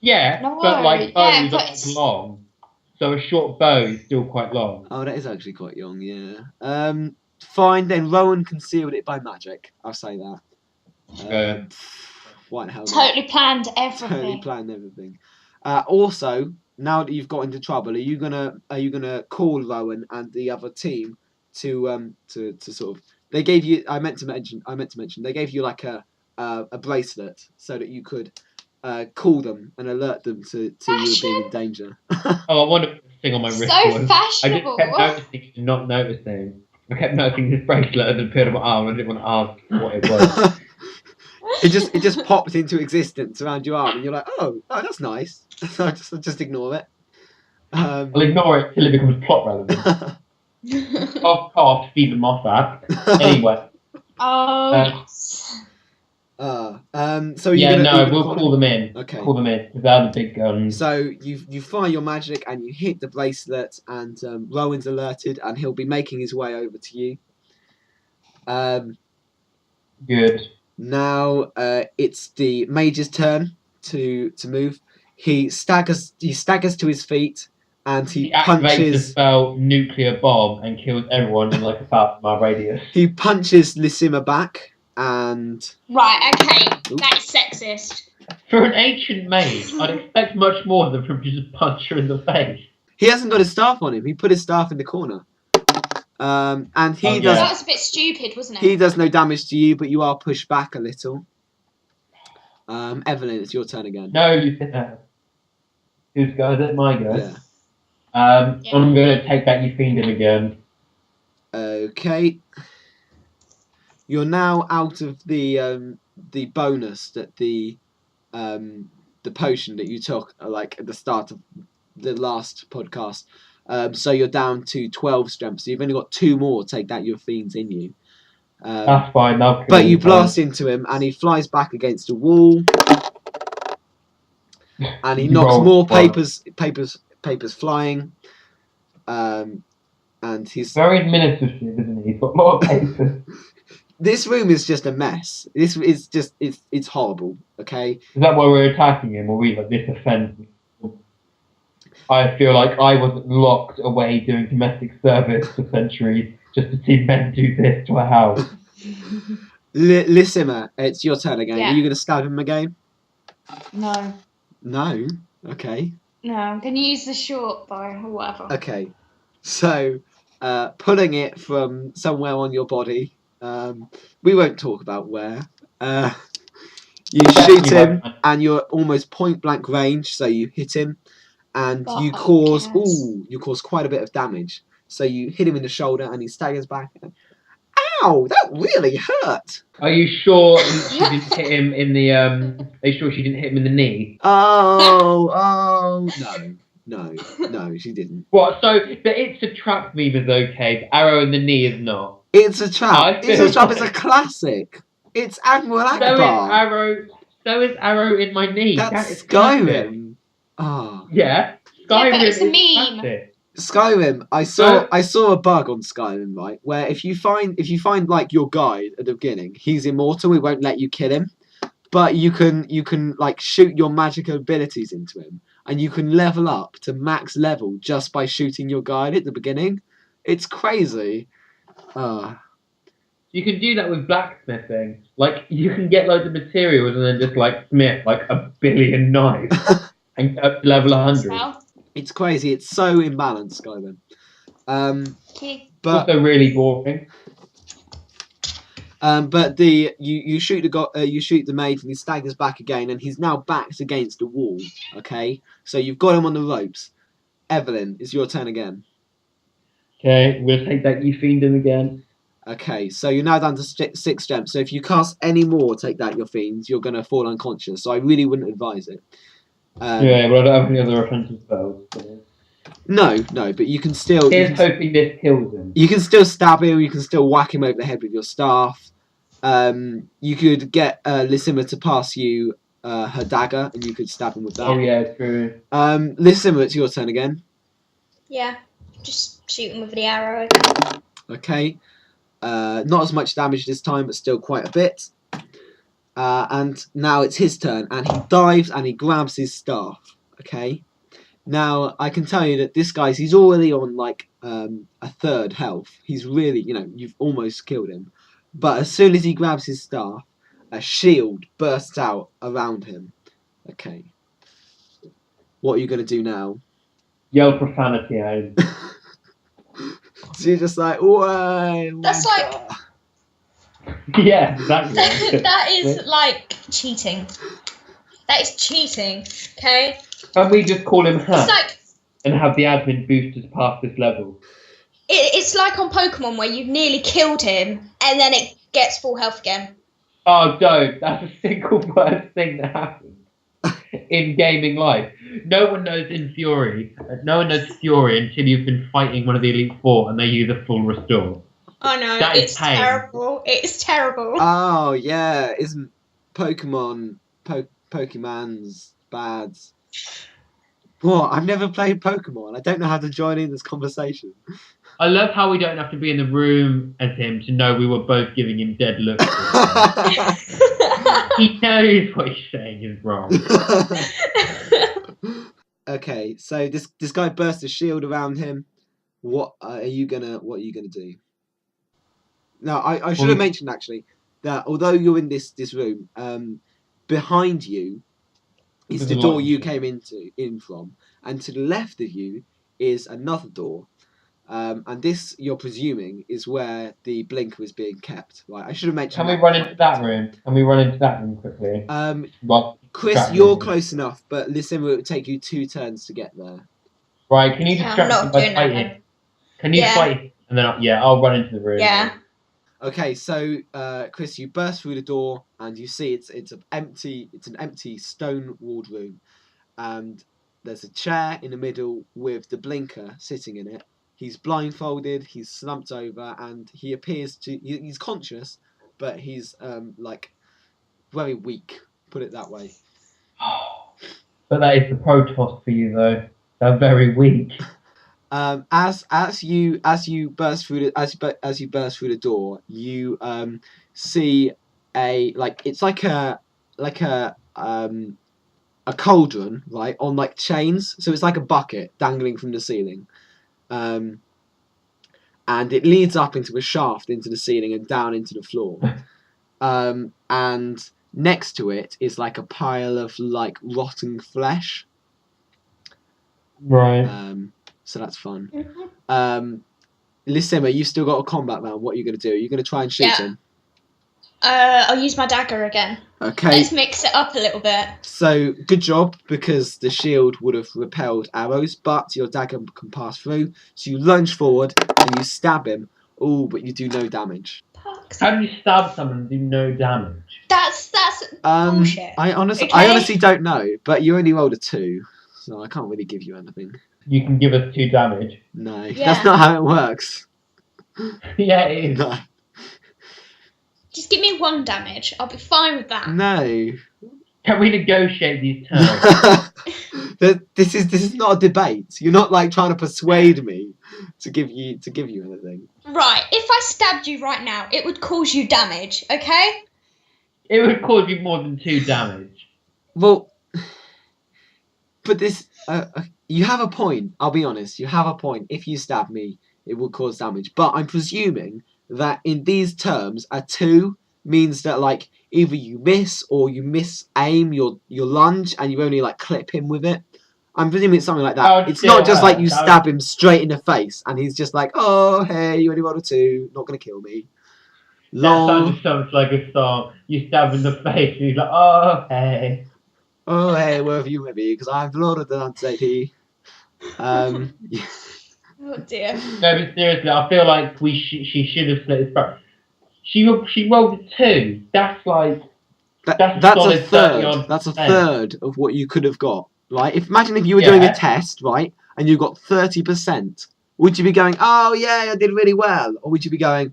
Yeah, No, but like yeah, bows but are it's- long. So a short bow is still quite long. Oh, that is actually quite young, yeah. Fine, then Rowan concealed it by magic. I'll say that. Okay. Why the hell not? Totally planned Totally everything. planned everything. Also, now that you've got into trouble, are you gonna call Rowan and the other team to sort of? They gave you. I meant to mention. They gave you like a bracelet so that you could call them and alert them to you being in danger. Oh, I want to put this thing on my wrist. So once. fashionable. I just kept noticing and not noticing. I kept noticing this bracelet and appeared on my arm. And I didn't want to ask what it was. It just popped into existence around your arm, and you're like, oh, that's nice. So just ignore it. I'll ignore it till it becomes plot relevant. Cough, Stephen Moffat. Anyway. Oh, yes. So We'll call them in. Okay. Call them in, because they're the big guns. So you fire your magic and you hit the bracelet, and Rowan's alerted, and he'll be making his way over to you. Good. Now it's the mage's turn to move. He staggers to his feet, and he He activates the punches. spell Nuclear Bomb and kills everyone in like a 1,000-mile radius. He punches Lysima back, and Right, okay. Oops. That is sexist. For an ancient mage, I'd expect much more than from just punch her in the face. he hasn't got his staff on him. He put his staff in the corner. And he Oh, does. That was a bit stupid, wasn't it? He does no damage to you, but you are pushed back a little. Evelyn, it's your turn again. No, you said that. Whose go? Is it my go? Yeah. Yeah. I'm going to take back your fiending again. Okay. You're now out of the bonus that the potion that you took like at the start of the last podcast. So you're down to 12 strength. So you've only got 2 more. Take that, your fiends in you. That's fine. But you blast into him, and he flies back against a wall, and he knocks more papers flying. And he's very administrative, isn't he? He's got a lot of papers. This room is just a mess. This is just it's horrible. Okay. Is that why we're attacking him, or we like this offends me? I feel like I was locked away doing domestic service for centuries just to see men do this to a house. Lissima, it's your turn again. Yeah. Are you going to stab him again? No. No? Okay. No, I'm going to use the short bow or whatever. Okay. So, pulling it from somewhere on your body, we won't talk about where. You shoot him, and you're almost point blank range, so you hit him, and you cause quite a bit of damage. So you hit him in the shoulder, and he staggers back. Ow! That really hurt. Are you sure she didn't hit him in the? Are you sure she didn't hit him in the knee? Oh, no, she didn't. What? So the "it's a trap" meme is okay. The arrow in the knee is not. It's a trap. It's a classic. It's Admiral Akbar. So is arrow in my knee. That's Skyrim. Oh. Yeah. Skyrim but it's a is meme. classic. Skyrim, I saw a bug on Skyrim, right, where if you find like your guide at the beginning, he's immortal, it won't let you kill him, but you can like shoot your magical abilities into him, and you can level up to max level just by shooting your guide at the beginning. It's crazy. You can do that with blacksmithing. Like you can get loads of materials and then just like smith like 1 billion knives and up to level 100. Well, It's crazy. It's so imbalanced, Skyrim. But Also really boring. But you shoot the mage, and he staggers back again, and he's now backed against the wall. Okay, so you've got him on the ropes. Evelyn, it's your turn again. Okay, we'll take that you fiend him again. Okay, so you're now down to 6 gems. So if you cast any more, take that your fiends, you're gonna fall unconscious. So I really wouldn't advise it. Yeah, but I don't have any other offensive spells. So. No, but you can still. Here's hoping this kills him. You can still stab him. You can still whack him over the head with your staff. You could get Lissima to pass you her dagger, and you could stab him with that. Oh yeah, true. Lissima, it's your turn again. yeah, just shoot him with the arrow again. Okay. Not as much damage this time, but still quite a bit. And now it's his turn, and he dives and he grabs his staff. Okay. Now I can tell you that this guy's he's already on like a 3rd health. He's really, you've almost killed him. But as soon as he grabs his staff, a shield bursts out around him. Okay. What are you gonna do now? Yell profanity at him. So you're just like, whoa. That's like Yeah, exactly. that is like cheating. That is cheating. Okay. Can we just call him Hack It's like and have the admin boost us past this level? it's like on Pokemon where you've nearly killed him and then it gets full health again. Oh, don't. That's a single worst thing that happens in gaming life. No one knows Fury until you've been fighting one of the Elite Four and they use a full restore. Oh no, That is it's pain. terrible. It's terrible. Oh yeah, isn't Pokemon's bad? What? I've never played Pokemon. I don't know how to join in this conversation. I love how we don't have to be in the room as him to know we were both giving him dead looks. He knows what he's saying is wrong. Okay, so this guy bursts a shield around him. What are you gonna do? Now I should have mentioned actually that although you're in this room, behind you is the door you came in from, and to the left of you is another door. And this, you're presuming, is where the blinker is being kept. Right? I should have mentioned. Can we run into that room? Can we run into that room quickly? Chris, you're close enough, but listen, it will take you 2 turns to get there. Right? Can you I'm distract not him by doing that fighting? then. Can you Yeah. fight? And then I'll run into the room. Yeah. Okay, so Chris, you burst through the door and you see it's an empty stone walled room, and there's a chair in the middle with the blinker sitting in it. He's blindfolded, he's slumped over, and he appears to... He's conscious, but he's, like, very weak, put it that way. But that is the Protoss for you, though. They're very weak. As you burst through the door, you see it's like a cauldron, right, on like chains. So it's like a bucket dangling from the ceiling, and it leads up into a shaft into the ceiling and down into the floor. And next to it is like a pile of like rotten flesh. Right. So that's fun. Lissima, you've still got a combat round. What are you going to do? Are you going to try and shoot him? I'll use my dagger again. Okay. Let's mix it up a little bit. So, good job, because the shield would have repelled arrows, but your dagger can pass through. So you lunge forward and you stab him. Oh, but you do no damage. How do you stab someone and do no damage? That's bullshit. I honestly don't know, but you only rolled a 2, so I can't really give you anything. You can give us 2 damage. No, Yeah. that's not how it works. Yeah, it is. No. Just give me 1 damage. I'll be fine with that. No. Can we negotiate these terms? This is not a debate. You're not like trying to persuade me to give you anything. Right. If I stabbed you right now, it would cause you damage. Okay. It would cause you more than 2 damage. Well, but this you have a point. I'll be honest. You have a point. If you stab me, it will cause damage. But I'm presuming that in these terms, a 2 means that like either you miss or you misaim your lunge and you only like clip him with it. I'm presuming it's something like that. It's not just like you stab him straight in the face and he's just like, oh hey, you only rolled a 2, not gonna kill me. That sounds like a song. You stab in the face and he's like, oh hey. Oh hey, where have you with me? Because I've loaded the anxiety. Oh dear. No, but seriously, I feel like she should have slit his throat. She rolled a 2. That's like that's a solid 30-odd That's a percent. third of what you could have got. Right? Imagine if you were doing a test, right, and you got 30%. Would you be going, oh yeah, I did really well, or would you be going,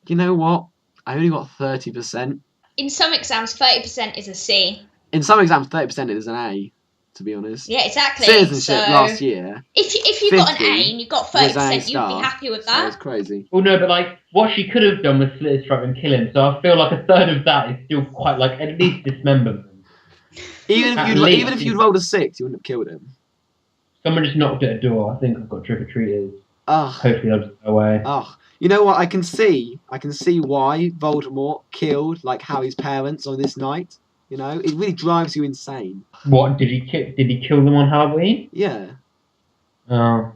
you know what? I only got 30%. In some exams, 30% is a C. In some exams, 30% is an A. To be honest. Yeah, exactly. Citizenship so last year. If you got an 50 A and you got was 30%, A you'd star, be happy with So that. it's crazy. Well, no, but like what she could have done was slit his throat and kill him. So I feel like a third of that is still quite like at least dismemberment. Even if you'd rolled a 6, you wouldn't have killed him. Someone just knocked at a door. I think I've got trick or treaters. Ugh. Hopefully they'll just go away. Ugh. You know what? I can see why Voldemort killed like Harry's parents on this night. You know, it really drives you insane. What did he kill them on Halloween? Yeah. Oh.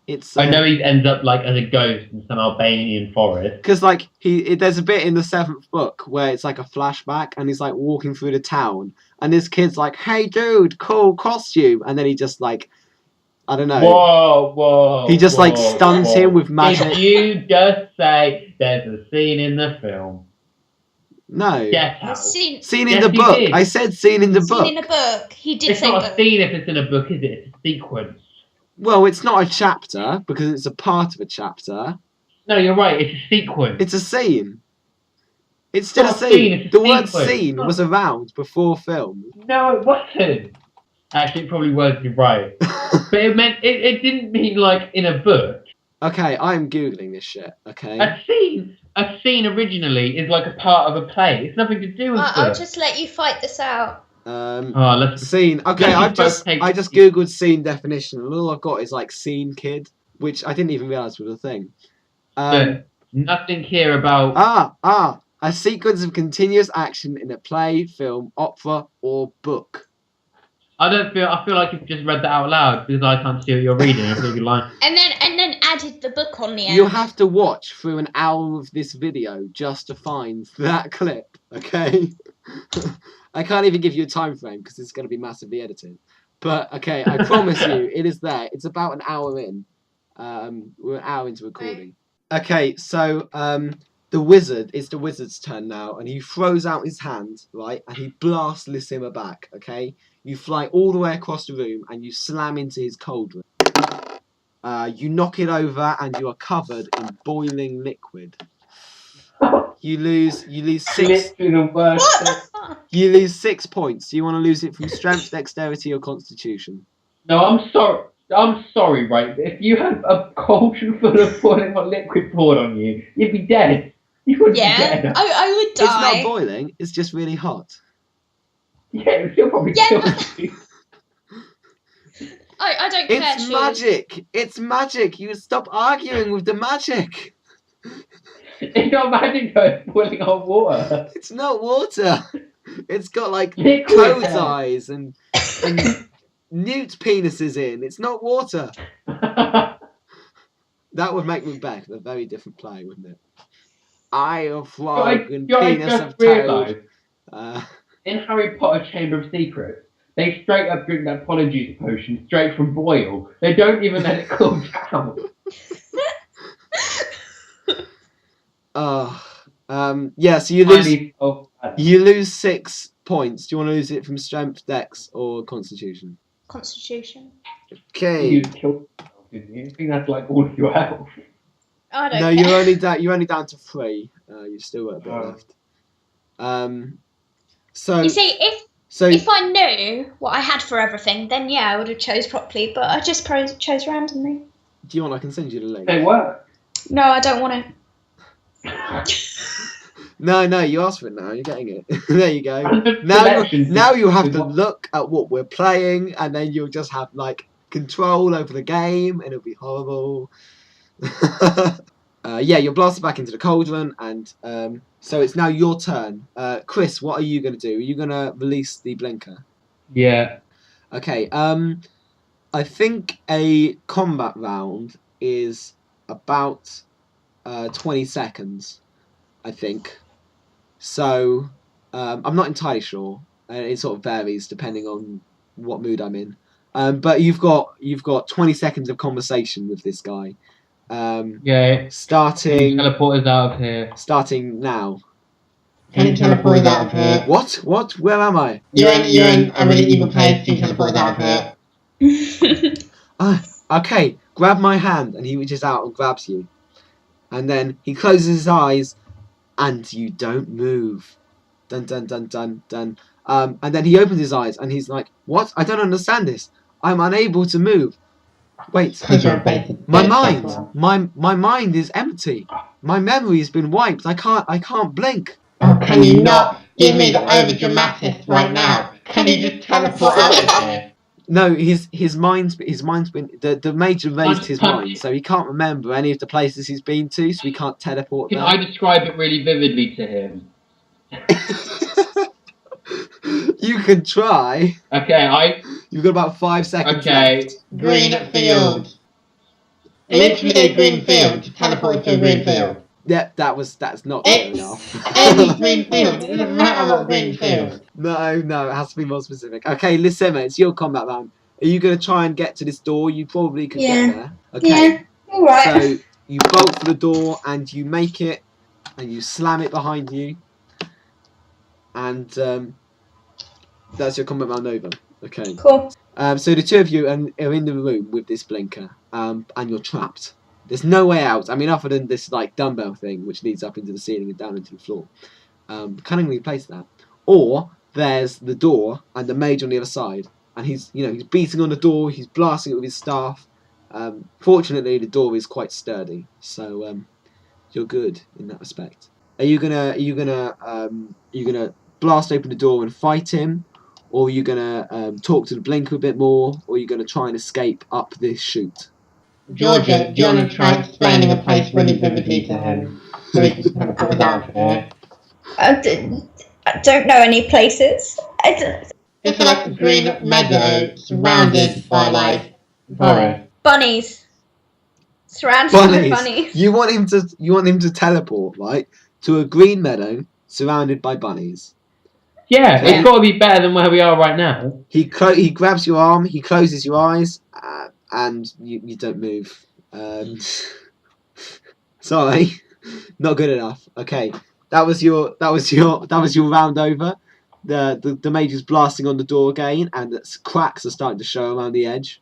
It's. I know he ends up like as a ghost in some Albanian forest. Because like there's a bit in the 7th book where it's like a flashback and he's like walking through the town and this kid's like, "Hey dude, cool costume," and then he just like, I don't know. Whoa! He just like stuns him with magic. Did you just say there's a scene in the film? No. Get out. Scene in Yes, the he book. did. I said scene in the book. Scene in a book. He did It's say not book. a scene if it's in a book, is it? It's a sequence. Well, it's not a chapter because it's a part of a chapter. No, you're right. It's a sequence. It's a scene. It's still a not a scene. scene, it's a The word sequence. scene was around before film. No, it wasn't. Actually, it probably was. You're right. But it meant it didn't mean like in a book. Okay, I'm googling this shit. Okay. A scene originally is like a part of a play. It's nothing to do with I'll book. just let you fight this out. Let's Scene. Okay, Let's I just googled scene definition and all I've got is like scene kid, which I didn't even realise was a thing. nothing here about. A sequence of continuous action in a play, film, opera, or book. I feel like you've just read that out loud because I can't see what you're reading. I feel you're lying. And then added the book on the end. You have to watch through an hour of this video just to find that clip, okay? I can't even give you a time frame because it's going to be massively edited. But, okay, I promise you, it is there. It's about an hour in. We're an hour into recording. Okay, so it's the wizard's turn now, and he throws out his hand, right, and he blasts Lissima back, okay? You fly all the way across the room and you slam into his cauldron. You knock it over and you are covered in boiling liquid. You lose six. Literally the worst. What the fuck? You lose 6 points. Do you want to lose it from strength, dexterity, or constitution? No, I'm sorry. I'm sorry, right? But if you had a cauldron full of boiling hot liquid poured on you, you'd be dead. You would be Yeah, dead. I would It's not die. boiling. It's just really hot. Yeah, it would still probably Yeah, kill but- you. I don't care. It's Shoes. magic. It's magic. You stop arguing with the magic. It's not magic though, it's boiling hot water. It's not water. It's got like Liquid toad's then. eyes and newt penises in. It's not water. That would make Macbeth a very different play, wouldn't it? Eye of frog and I penis just of toad. realised, in Harry Potter Chamber of Secrets, they straight up drink that polyjuice potion straight from boil. They don't even let it cool down. Yeah, so you lose 6 points. Do you want to lose it from strength, dex, or constitution? Constitution. Okay. You killed yourself, didn't you? I think that's like all of your health. I don't No, care. you're only down to 3. You've still got a bit Oh. left. So You see, so if I knew what I had for everything, then yeah, I would have chose properly. But I just chose randomly. do you want? I can send you the link. They work. No, I don't want to. No, you asked for it now. You're getting it. There you go. Random Now selections you have is to what- look at what we're playing, and then you'll just have like control over the game, and it'll be horrible. Yeah, you're blasted back into the cauldron, and so it's now your turn. Chris, what are you going to do? Are you going to release the blinker? Yeah. Okay. I think a combat round is about 20 seconds. I think. So I'm not entirely sure, and it sort of varies depending on what mood I'm in. But you've got 20 seconds of conversation with this guy. Yeah. Starting Teleport us out of here. starting now. Can you teleport us out of here? What? Where am I? You're in a really evil place. Can you teleport us out of here? Okay, grab my hand, and he reaches out and grabs you. And then he closes his eyes, and you don't move. Dun dun dun dun dun. And then he opens his eyes, and he's like, "What? I don't understand this. I'm unable to move. Wait, Because you're a basic my bitch, mind, that's all. my mind is empty. My memory's been wiped. I can't blink." Oh, can you not give me the over-dramatics right now? Can you just teleport out of here? No, his mind's been the major raised his Can't- mind, so he can't remember any of the places he's been to, so he can't teleport Can there. I describe it really vividly to him? You can try. Okay, You've got about 5 seconds Okay. left. Green field. Literally a green field. To teleport to a green field. Yeah, that's not clear It's enough. any green field. It doesn't matter what green field. No, it has to be more specific. Okay, listen, it's your combat round. Are you going to try and get to this door? You probably could Yeah. get there. Okay. All right. So you bolt for the door and you make it, and you slam it behind you, and that's your combat round over. Okay. Cool. So the two of you are in the room with this blinker, and you're trapped. There's no way out. I mean, other than this like dumbbell thing, which leads up into the ceiling and down into the floor. Cunningly placed that. Or there's the door and the mage on the other side, and he's beating on the door. He's blasting it with his staff. Fortunately, the door is quite sturdy, so you're good in that respect. Are you gonna blast open the door and fight him, or are you gonna talk to the blinker a bit more, or are you gonna try and escape up this chute? Georgia, do you want to try explaining a place really vividly to him? So he can teleport us out of here. I don't know any places. It's like a green meadow surrounded by like forest. Bunnies. Surrounded by Bunnies. bunnies. You want him to teleport, right, to a green meadow surrounded by bunnies. Yeah, Yeah. it's got to be better than where we are right now. He grabs your arm, he closes your eyes, and you don't move. Sorry, not good enough. Okay, that was your round over. the mage is blasting on the door again, and the cracks are starting to show around the edge.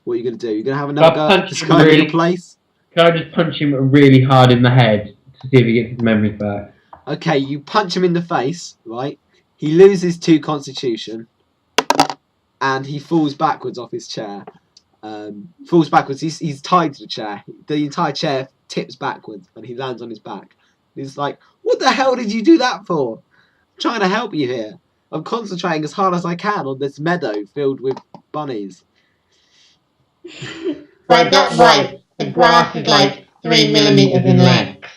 What are you going to do? You're going to have another go at describing the place? Can I just punch him really hard in the head to see if he gets his memories back? Okay, you punch him in the face, right? He loses 2 constitution, and he falls backwards off his chair. Falls backwards. He's tied to the chair. The entire chair tips backwards, and he lands on his back. He's like, "What the hell did you do that for? I'm trying to help you here. I'm concentrating as hard as I can on this meadow filled with bunnies." I got right. The grass is like 3 millimeters in length.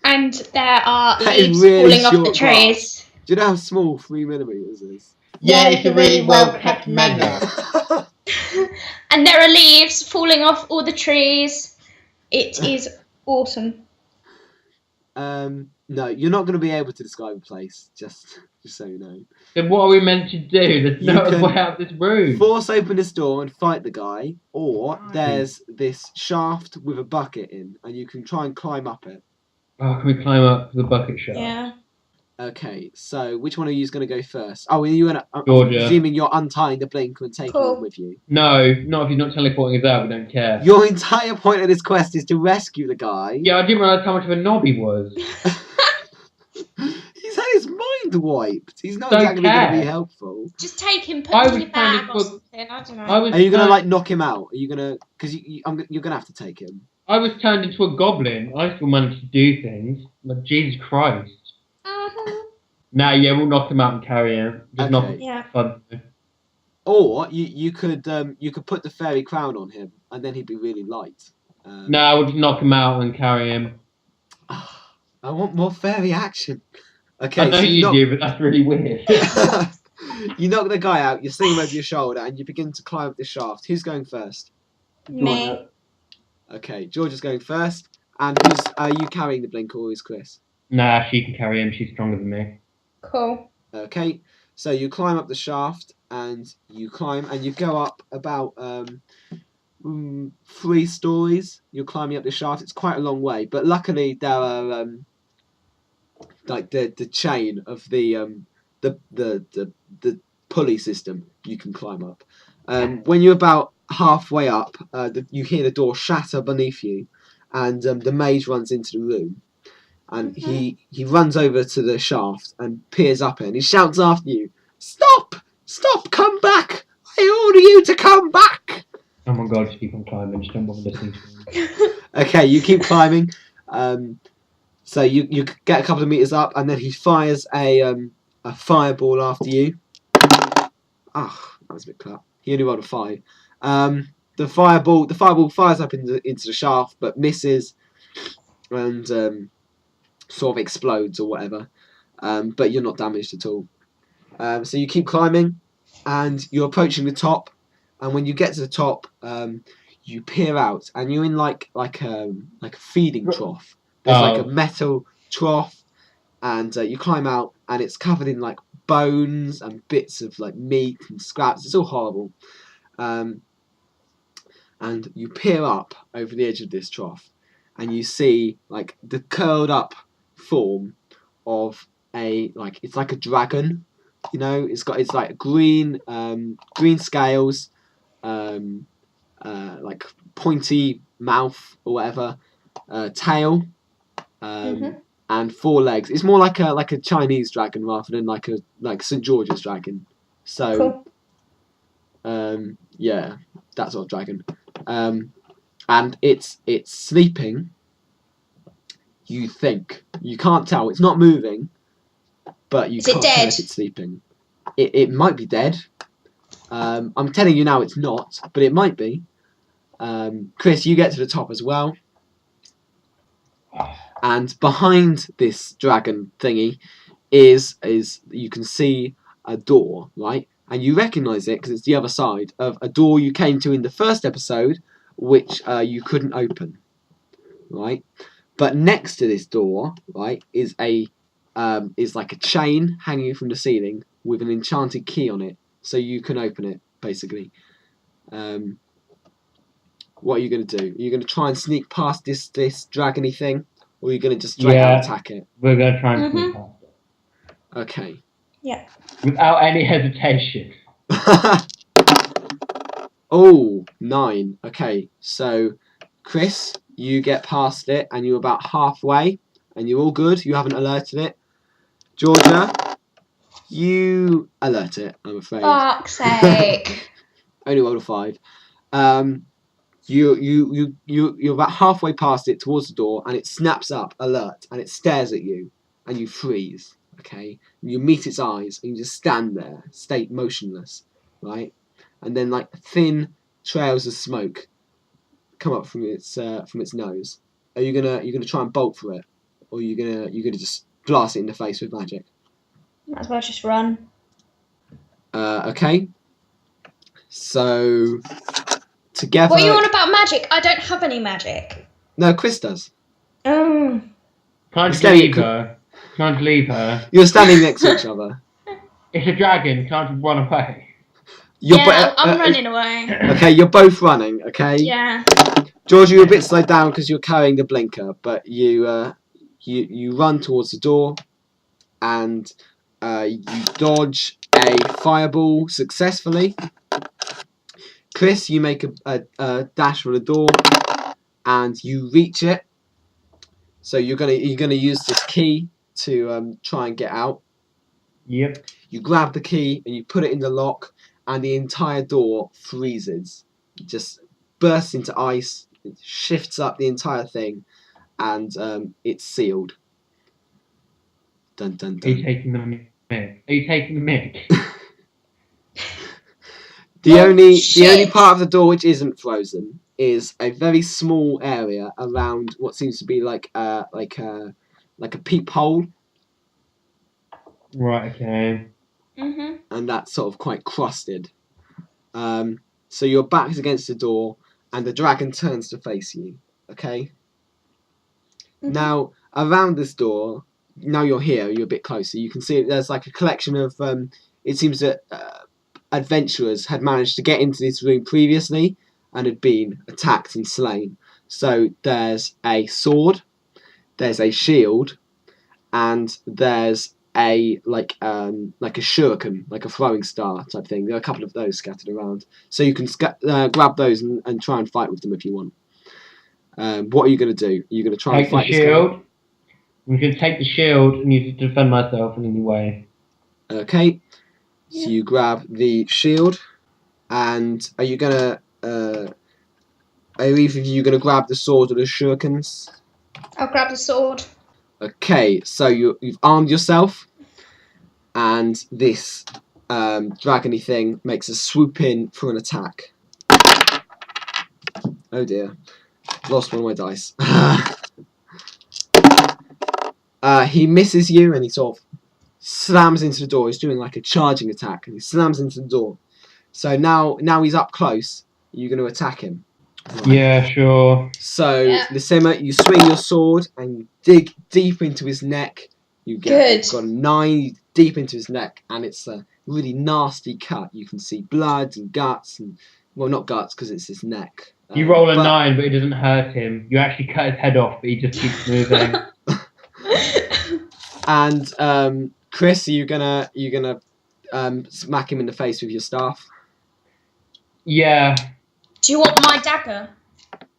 And there are That is leaves really falling off the short trees. Do you know how small 3 millimeters is? Yeah, it's a really well kept measure. And there are leaves falling off all the trees. It is awesome. No, you're not going to be able to describe a place. Just so you know. Then what are we meant to do? There's no other way out of this room. Force open this door and fight the guy, or there's this shaft with a bucket in, and you can try and climb up it. Oh, can we climb up the bucket shaft? Yeah. Okay, so which one of you is going to go first? Oh, are you going to? I'm Georgia. presuming you're untying the blinker and taking it with you. No, not if he's not teleporting us out. We don't care. Your entire point of this quest is to rescue the guy. Yeah, I didn't realise how much of a knob he was. He's had his mind wiped. He's not Don't exactly going to care. be helpful. Just take him, put I him in was your bag trying or to something. I don't know. Are you going to like knock him out? Are you going to? Because you're going to have to take him. I was turned into a goblin. I still managed to do things. But Jesus Christ. Nah, yeah, we'll knock him out and carry him. Just knock him. Yeah. Fun. Or you could put the fairy crown on him, and then he'd be really light. Nah, we'll just knock him out and carry him. I want more fairy action. Okay, I know so you do, but that's really weird. you knock the guy out, you sling him over your shoulder, and you begin to climb up the shaft. Who's going first? Me. Okay, George is going first. And who's you carrying the blinker, or is Chris? Nah, she can carry him. She's stronger than me. Cool. Okay, so you climb up the shaft, and you climb, and you go up about 3 stories. You're climbing up the shaft. It's quite a long way, but luckily there are like the chain of the pulley system you can climb up. When you're about halfway up, you hear the door shatter beneath you, and the mage runs into the room, and he runs over to the shaft and peers up it, and he shouts after you, "Stop! Stop! Come back! I order you to come back!" Oh my god, just keep on climbing. Just don't bother listening to him. Okay, you keep climbing. So you get a couple of meters up, and then he fires a fireball after you. Ah, that was a bit clap. He only rolled a 5. The fireball fires up into the shaft, but misses, and sort of explodes or whatever. But you're not damaged at all. So you keep climbing, and you're approaching the top. And when you get to the top, you peer out, and you're in like a feeding trough. There's like a metal trough, and you climb out, and it's covered in like bones and bits of like meat and scraps. It's all horrible. And you peer up over the edge of this trough, and you see like the curled up form of it's like a dragon. You know, it's like green scales, like pointy mouth or whatever, tail, and 4 legs. It's more like a Chinese dragon rather than like St. George's dragon. So, Cool. Yeah, that sort of dragon. And it's sleeping. You think you can't tell. It's not moving, but you Is it can't tell dead? if it's sleeping. It might be dead. I'm telling you now, it's not, but it might be. Chris, you get to the top as well. And behind this dragon thingy is you can see a door, right? And you recognise it because it's the other side of a door you came to in the first episode, which you couldn't open, right? But next to this door, right, is like a chain hanging from the ceiling with an enchanted key on it, so you can open it basically. What are you going to do? Are you going to try and sneak past this dragony thing, or are you going to just straight out attack it? We're going to try and sneak past it. Okay. Without any hesitation. Oh, 9. Okay, so Chris, you get past it, and you're about halfway, and you're all good. You haven't alerted it. Georgia, you alert it. I'm afraid. Fuck's sake. Only rolled a 5. You're about halfway past it towards the door, and it snaps up, alert, and it stares at you, and you freeze. Okay, you meet its eyes, and you just stand there, stay motionless, right? And then like thin trails of smoke come up from its nose. Are you gonna try and bolt for it, or are you gonna just blast it in the face with magic? Might as well just run. Okay. So together. What are you on about magic? I don't have any magic. No, Chris does. Oh. Can't leave her. Can't leave her. You're standing next to each other. It's a dragon. Can't run away. I'm running away. Okay, you're both running. Okay. Yeah. George, you're a bit slowed down because you're carrying the blinker, but you run towards the door, and you dodge a fireball successfully. Chris, you make a dash for the door, and you reach it. So you're gonna use this key to try and get out. Yep. You grab the key and you put it in the lock, and the entire door freezes. It just bursts into ice. It shifts up the entire thing, and it's sealed. Dun dun dun. Are you taking the mic? Are you taking the mic? The only shit. part of the door which isn't frozen is a very small area around what seems to be like a peephole, Right. Okay. Mhm. and that's sort of quite crusted. So your back is against the door, and the dragon turns to face you. Okay. Mhm. Now around this door, now you're here, you're a bit closer. You can see there's like a collection of. It seems that adventurers had managed to get into this room previously and had been attacked and slain. So there's a sword, there's a shield, and there's a like a shuriken, like a throwing star type thing. There are a couple of those scattered around, so you can grab those and try and fight with them if you want. What are you going to do? Are you going to try and fight the this guy? shield. I'm going to take the shield and use it to defend myself in any way. Okay. Yeah. So you grab the shield, and are you gonna? Are either of you gonna grab the sword or the shurikens? I'll grab the sword. Okay, so you've armed yourself, and this dragony thing makes a swoop in for an attack. Oh dear, lost one of my dice. He misses you, and he sort of slams into the door. He's doing like a charging attack, and he slams into the door. So now he's up close. You're going to attack him. Right. Yeah, sure. So Yeah. Lissima, you swing your sword and you dig deep into his neck. You Good. got a 9 deep into his neck, and it's a really nasty cut. You can see blood and guts, and well, not guts because it's his neck. You roll a 9, but it doesn't hurt him. You actually cut his head off, but he just keeps moving. And Chris, are you gonna smack him in the face with your staff? Yeah. Do you want my dagger?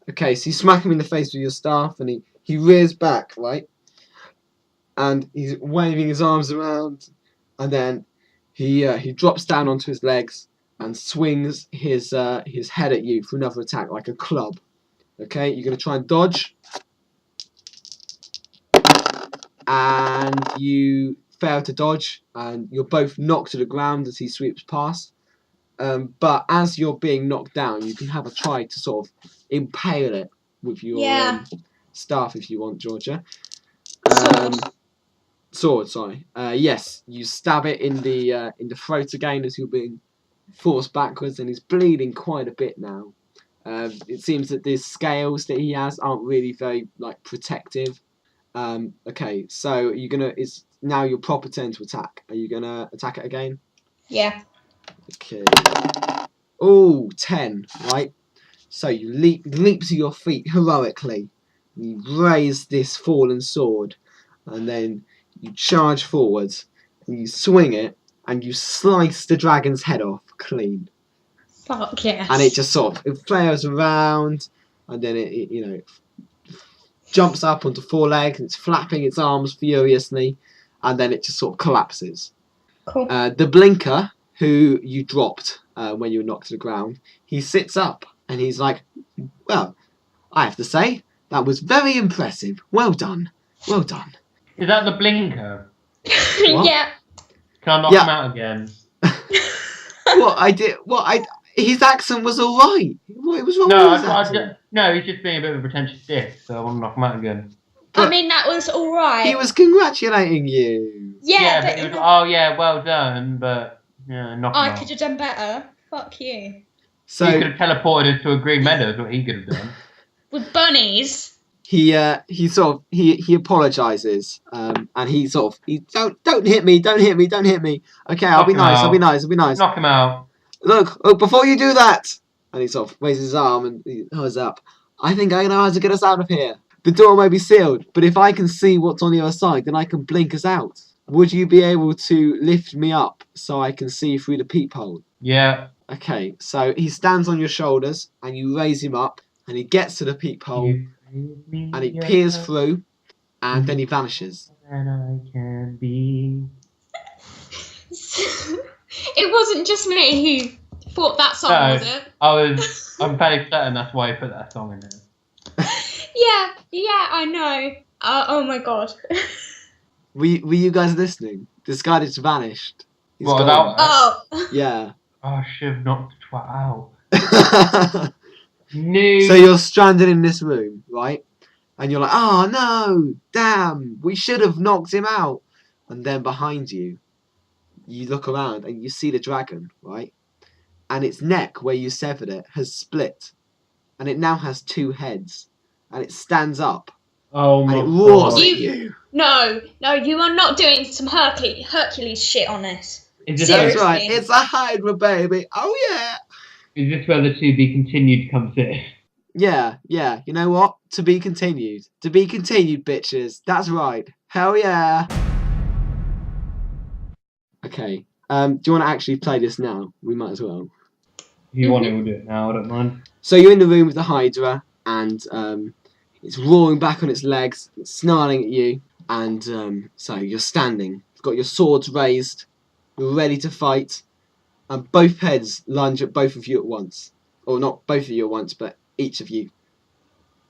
Okay, so you smack him in the face with your staff, and he rears back, right? And he's waving his arms around, and then he drops down onto his legs and swings his head at you for another attack, like a club. Okay, you're gonna try and dodge, and you fail to dodge, and you're both knocked to the ground as he sweeps past. But as you're being knocked down, you can have a try to sort of impale it with your staff if you want, Georgia. Sword, sorry. Yes, you stab it in the throat again as you're being forced backwards, and he's bleeding quite a bit now. It seems that the scales that he has aren't really very like protective. Okay, so it's now your proper turn to attack. Are you gonna attack it again? Yeah. Okay. Oh, 10, right? So you leap to your feet heroically. You raise this fallen sword, and then you charge forwards, and you swing it, and you slice the dragon's head off clean. Fuck yes. And it just sort of it flares around, and then it jumps up onto 4 legs, and it's flapping its arms furiously, and then it just sort of collapses. Cool. The blinker, who you dropped when you were knocked to the ground, he sits up, and he's like, well, I have to say, that was very impressive. Well done. Well done. Is that the blinker? What? Yeah. Can I knock him out again? His accent was alright. What was wrong No, with his accent? no, he's just being a bit of a pretentious dick, so I want to knock him out again. I mean, that was alright. He was congratulating you. Yeah, but it was, oh yeah, well done, but yeah, knock him I out. could have done better. Fuck you. So he could have teleported us to a green meadow, is what he could have done. With bunnies. he apologizes, and he don't hit me. Okay, I'll be nice. Knock him out. Look, before you do that, and he sort of raises his arm and he holds up. I think I know how to get us out of here. The door may be sealed, but if I can see what's on the other side, then I can blink us out. Would you be able to lift me up so I can see through the peephole? Yeah. Okay, so he stands on your shoulders and you raise him up and he gets to the peephole and he peers through and then he vanishes. And I can be. It wasn't just me who thought that song, No. was it? I'm fairly certain that's why I put that song in there. Yeah, I know. Oh my god. Were you guys listening? This guy just vanished. He's What, gone. about Oh. Yeah. Oh, I should have knocked the twat out. So No. you're stranded in this room, right? And you're like, oh no, damn, we should have knocked him out. And then behind you, you look around and you see the dragon, right? And its neck, where you severed it, has split. And it now has 2 heads. And it stands up. Oh And my it roars God. at you. No, you are not doing some Hercules shit on this. Is this, That's Seriously. right, it's a Hydra, baby. Oh yeah. is this where the to be continued comes in? Yeah. You know what? To be continued. To be continued, bitches. That's right. Hell yeah. Okay. Do you want to actually play this now? We might as well. If you want it, we'll do it now. I don't mind. So you're in the room with the Hydra, and it's roaring back on its legs, it's snarling at you, and so you're standing. You've got your swords raised, you're ready to fight, and both heads lunge at both of you at once. Or not both of you at once, but each of you.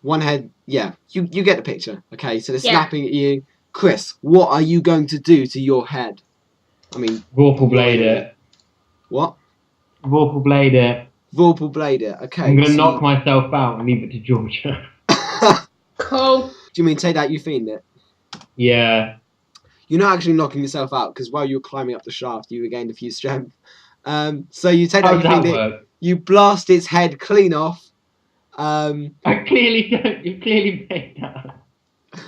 One head, yeah, you get the picture. Okay, so they're Yeah. snapping at you. Chris, what are you going to do to your head? I mean, Vorpal blade it. what? Vorpal blade it. Vorpal blade it. Okay. I'm gonna so knock myself out and leave it to Georgia. Cool. Do you mean take that you fiend it? Yeah. You're not actually knocking yourself out because while you were climbing up the shaft, you regained a few strength. So you take How that does you that fiend it, work? you blast its head clean off. I clearly don't. You clearly made that up.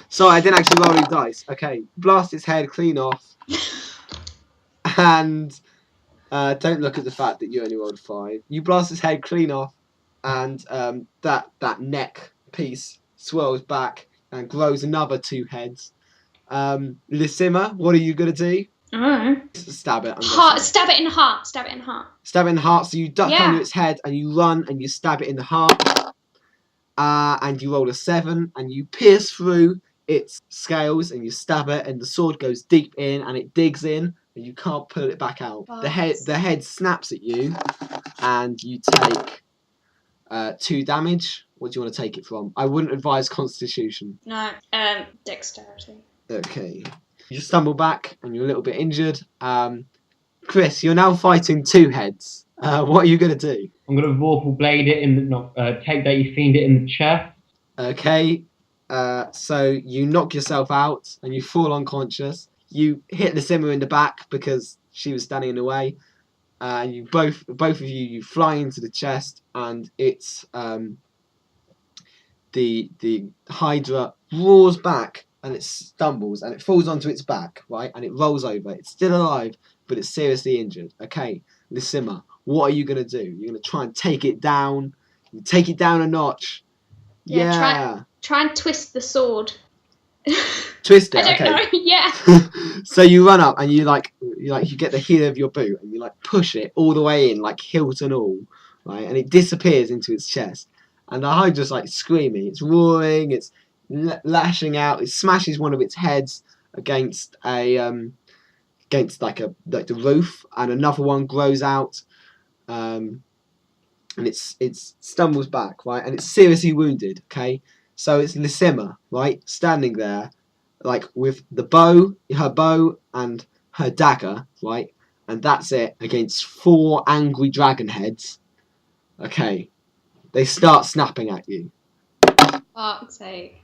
Sorry, I didn't actually roll any dice. Okay, blast its head clean off. And don't look at the fact that you only rolled 5. You blast its head clean off, and that neck piece swirls back and grows another 2 heads. Lissima, what are you gonna do? Stab it. I'm Heart, guessing. stab it in the heart. Stab it in the heart. Stab it in the heart. So you duck Yeah. under its head and you run and you stab it in the heart. And you roll a 7 and you pierce through its scales and you stab it and the sword goes deep in and it digs in and you can't pull it back out. The head snaps at you and you take 2 damage. What do you want to take it from? I wouldn't advise Constitution. No, dexterity. Okay. You stumble back and you're a little bit injured. Chris, you're now fighting 2 heads. What are you going to do? I'm gonna Vorpal blade it in the take that you fiend it in the chest. Okay. So you knock yourself out and you fall unconscious. You hit the simmer in the back because she was standing in the way. You both of you fly into the chest and it's the Hydra roars back and it stumbles and it falls onto its back, right? And it rolls over. It's still alive, but it's seriously injured. Okay, Lissima, what are you gonna do? You're gonna try and take it down. Take it down a notch. Yeah, Yeah. Try and twist the sword. Twist it. I don't Okay. know. Yeah. So you run up and you get the heel of your boot and you like push it all the way in, like hilt and all, right? And it disappears into its chest. And the Hydra's like screaming. It's roaring. It's lashing out. It smashes one of its heads against like the roof, and another one grows out. And it stumbles back, right? And it's seriously wounded. Okay. So it's Lysima, right, standing there, like with her bow and her dagger, right, and that's it against 4 angry dragon heads. Okay, they start snapping at you. Fuck's sake.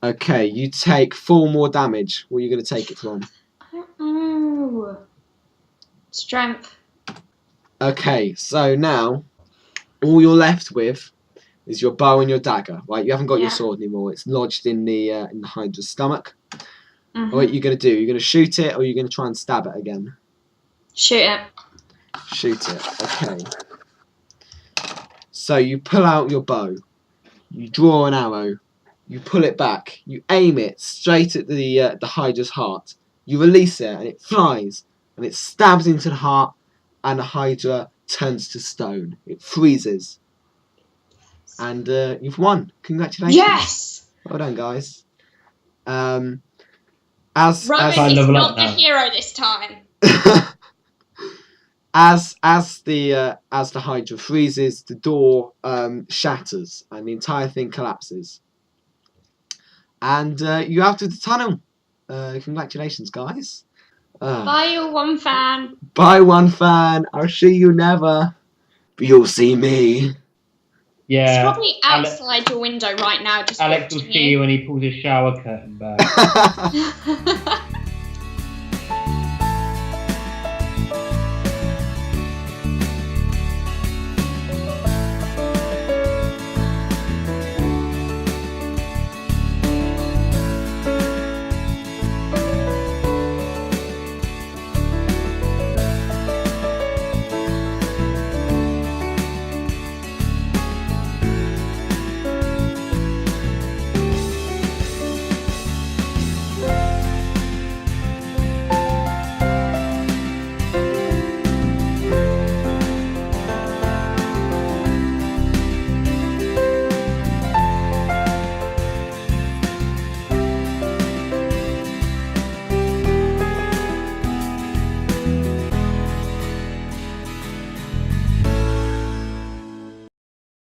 Okay, you take 4 more damage. What are you going to take it from? I don't know. Strength. Okay, so now all you're left with is your bow and your dagger, right? You haven't got your sword anymore. It's lodged in the Hydra's stomach. Mm-hmm. What are you going to do? You're going to shoot it, or you're going to try and stab it again? Shoot it. Shoot it. Okay. So you pull out your bow. You draw an arrow. You pull it back. You aim it straight at the Hydra's heart. You release it, and it flies, and it stabs into the heart, and the Hydra turns to stone. It freezes. And you've won. Congratulations. Yes! Well done, guys. Rowan As is level not up the now. hero this time. as the Hydra freezes, the door shatters and the entire thing collapses. And you're out of the tunnel. Congratulations, guys. Bye, you one fan. Bye, one fan. I'll see you never, but you'll see me. Yeah. It's probably outside your window right now. Just Alex will watching see you when he pulls his shower curtain back.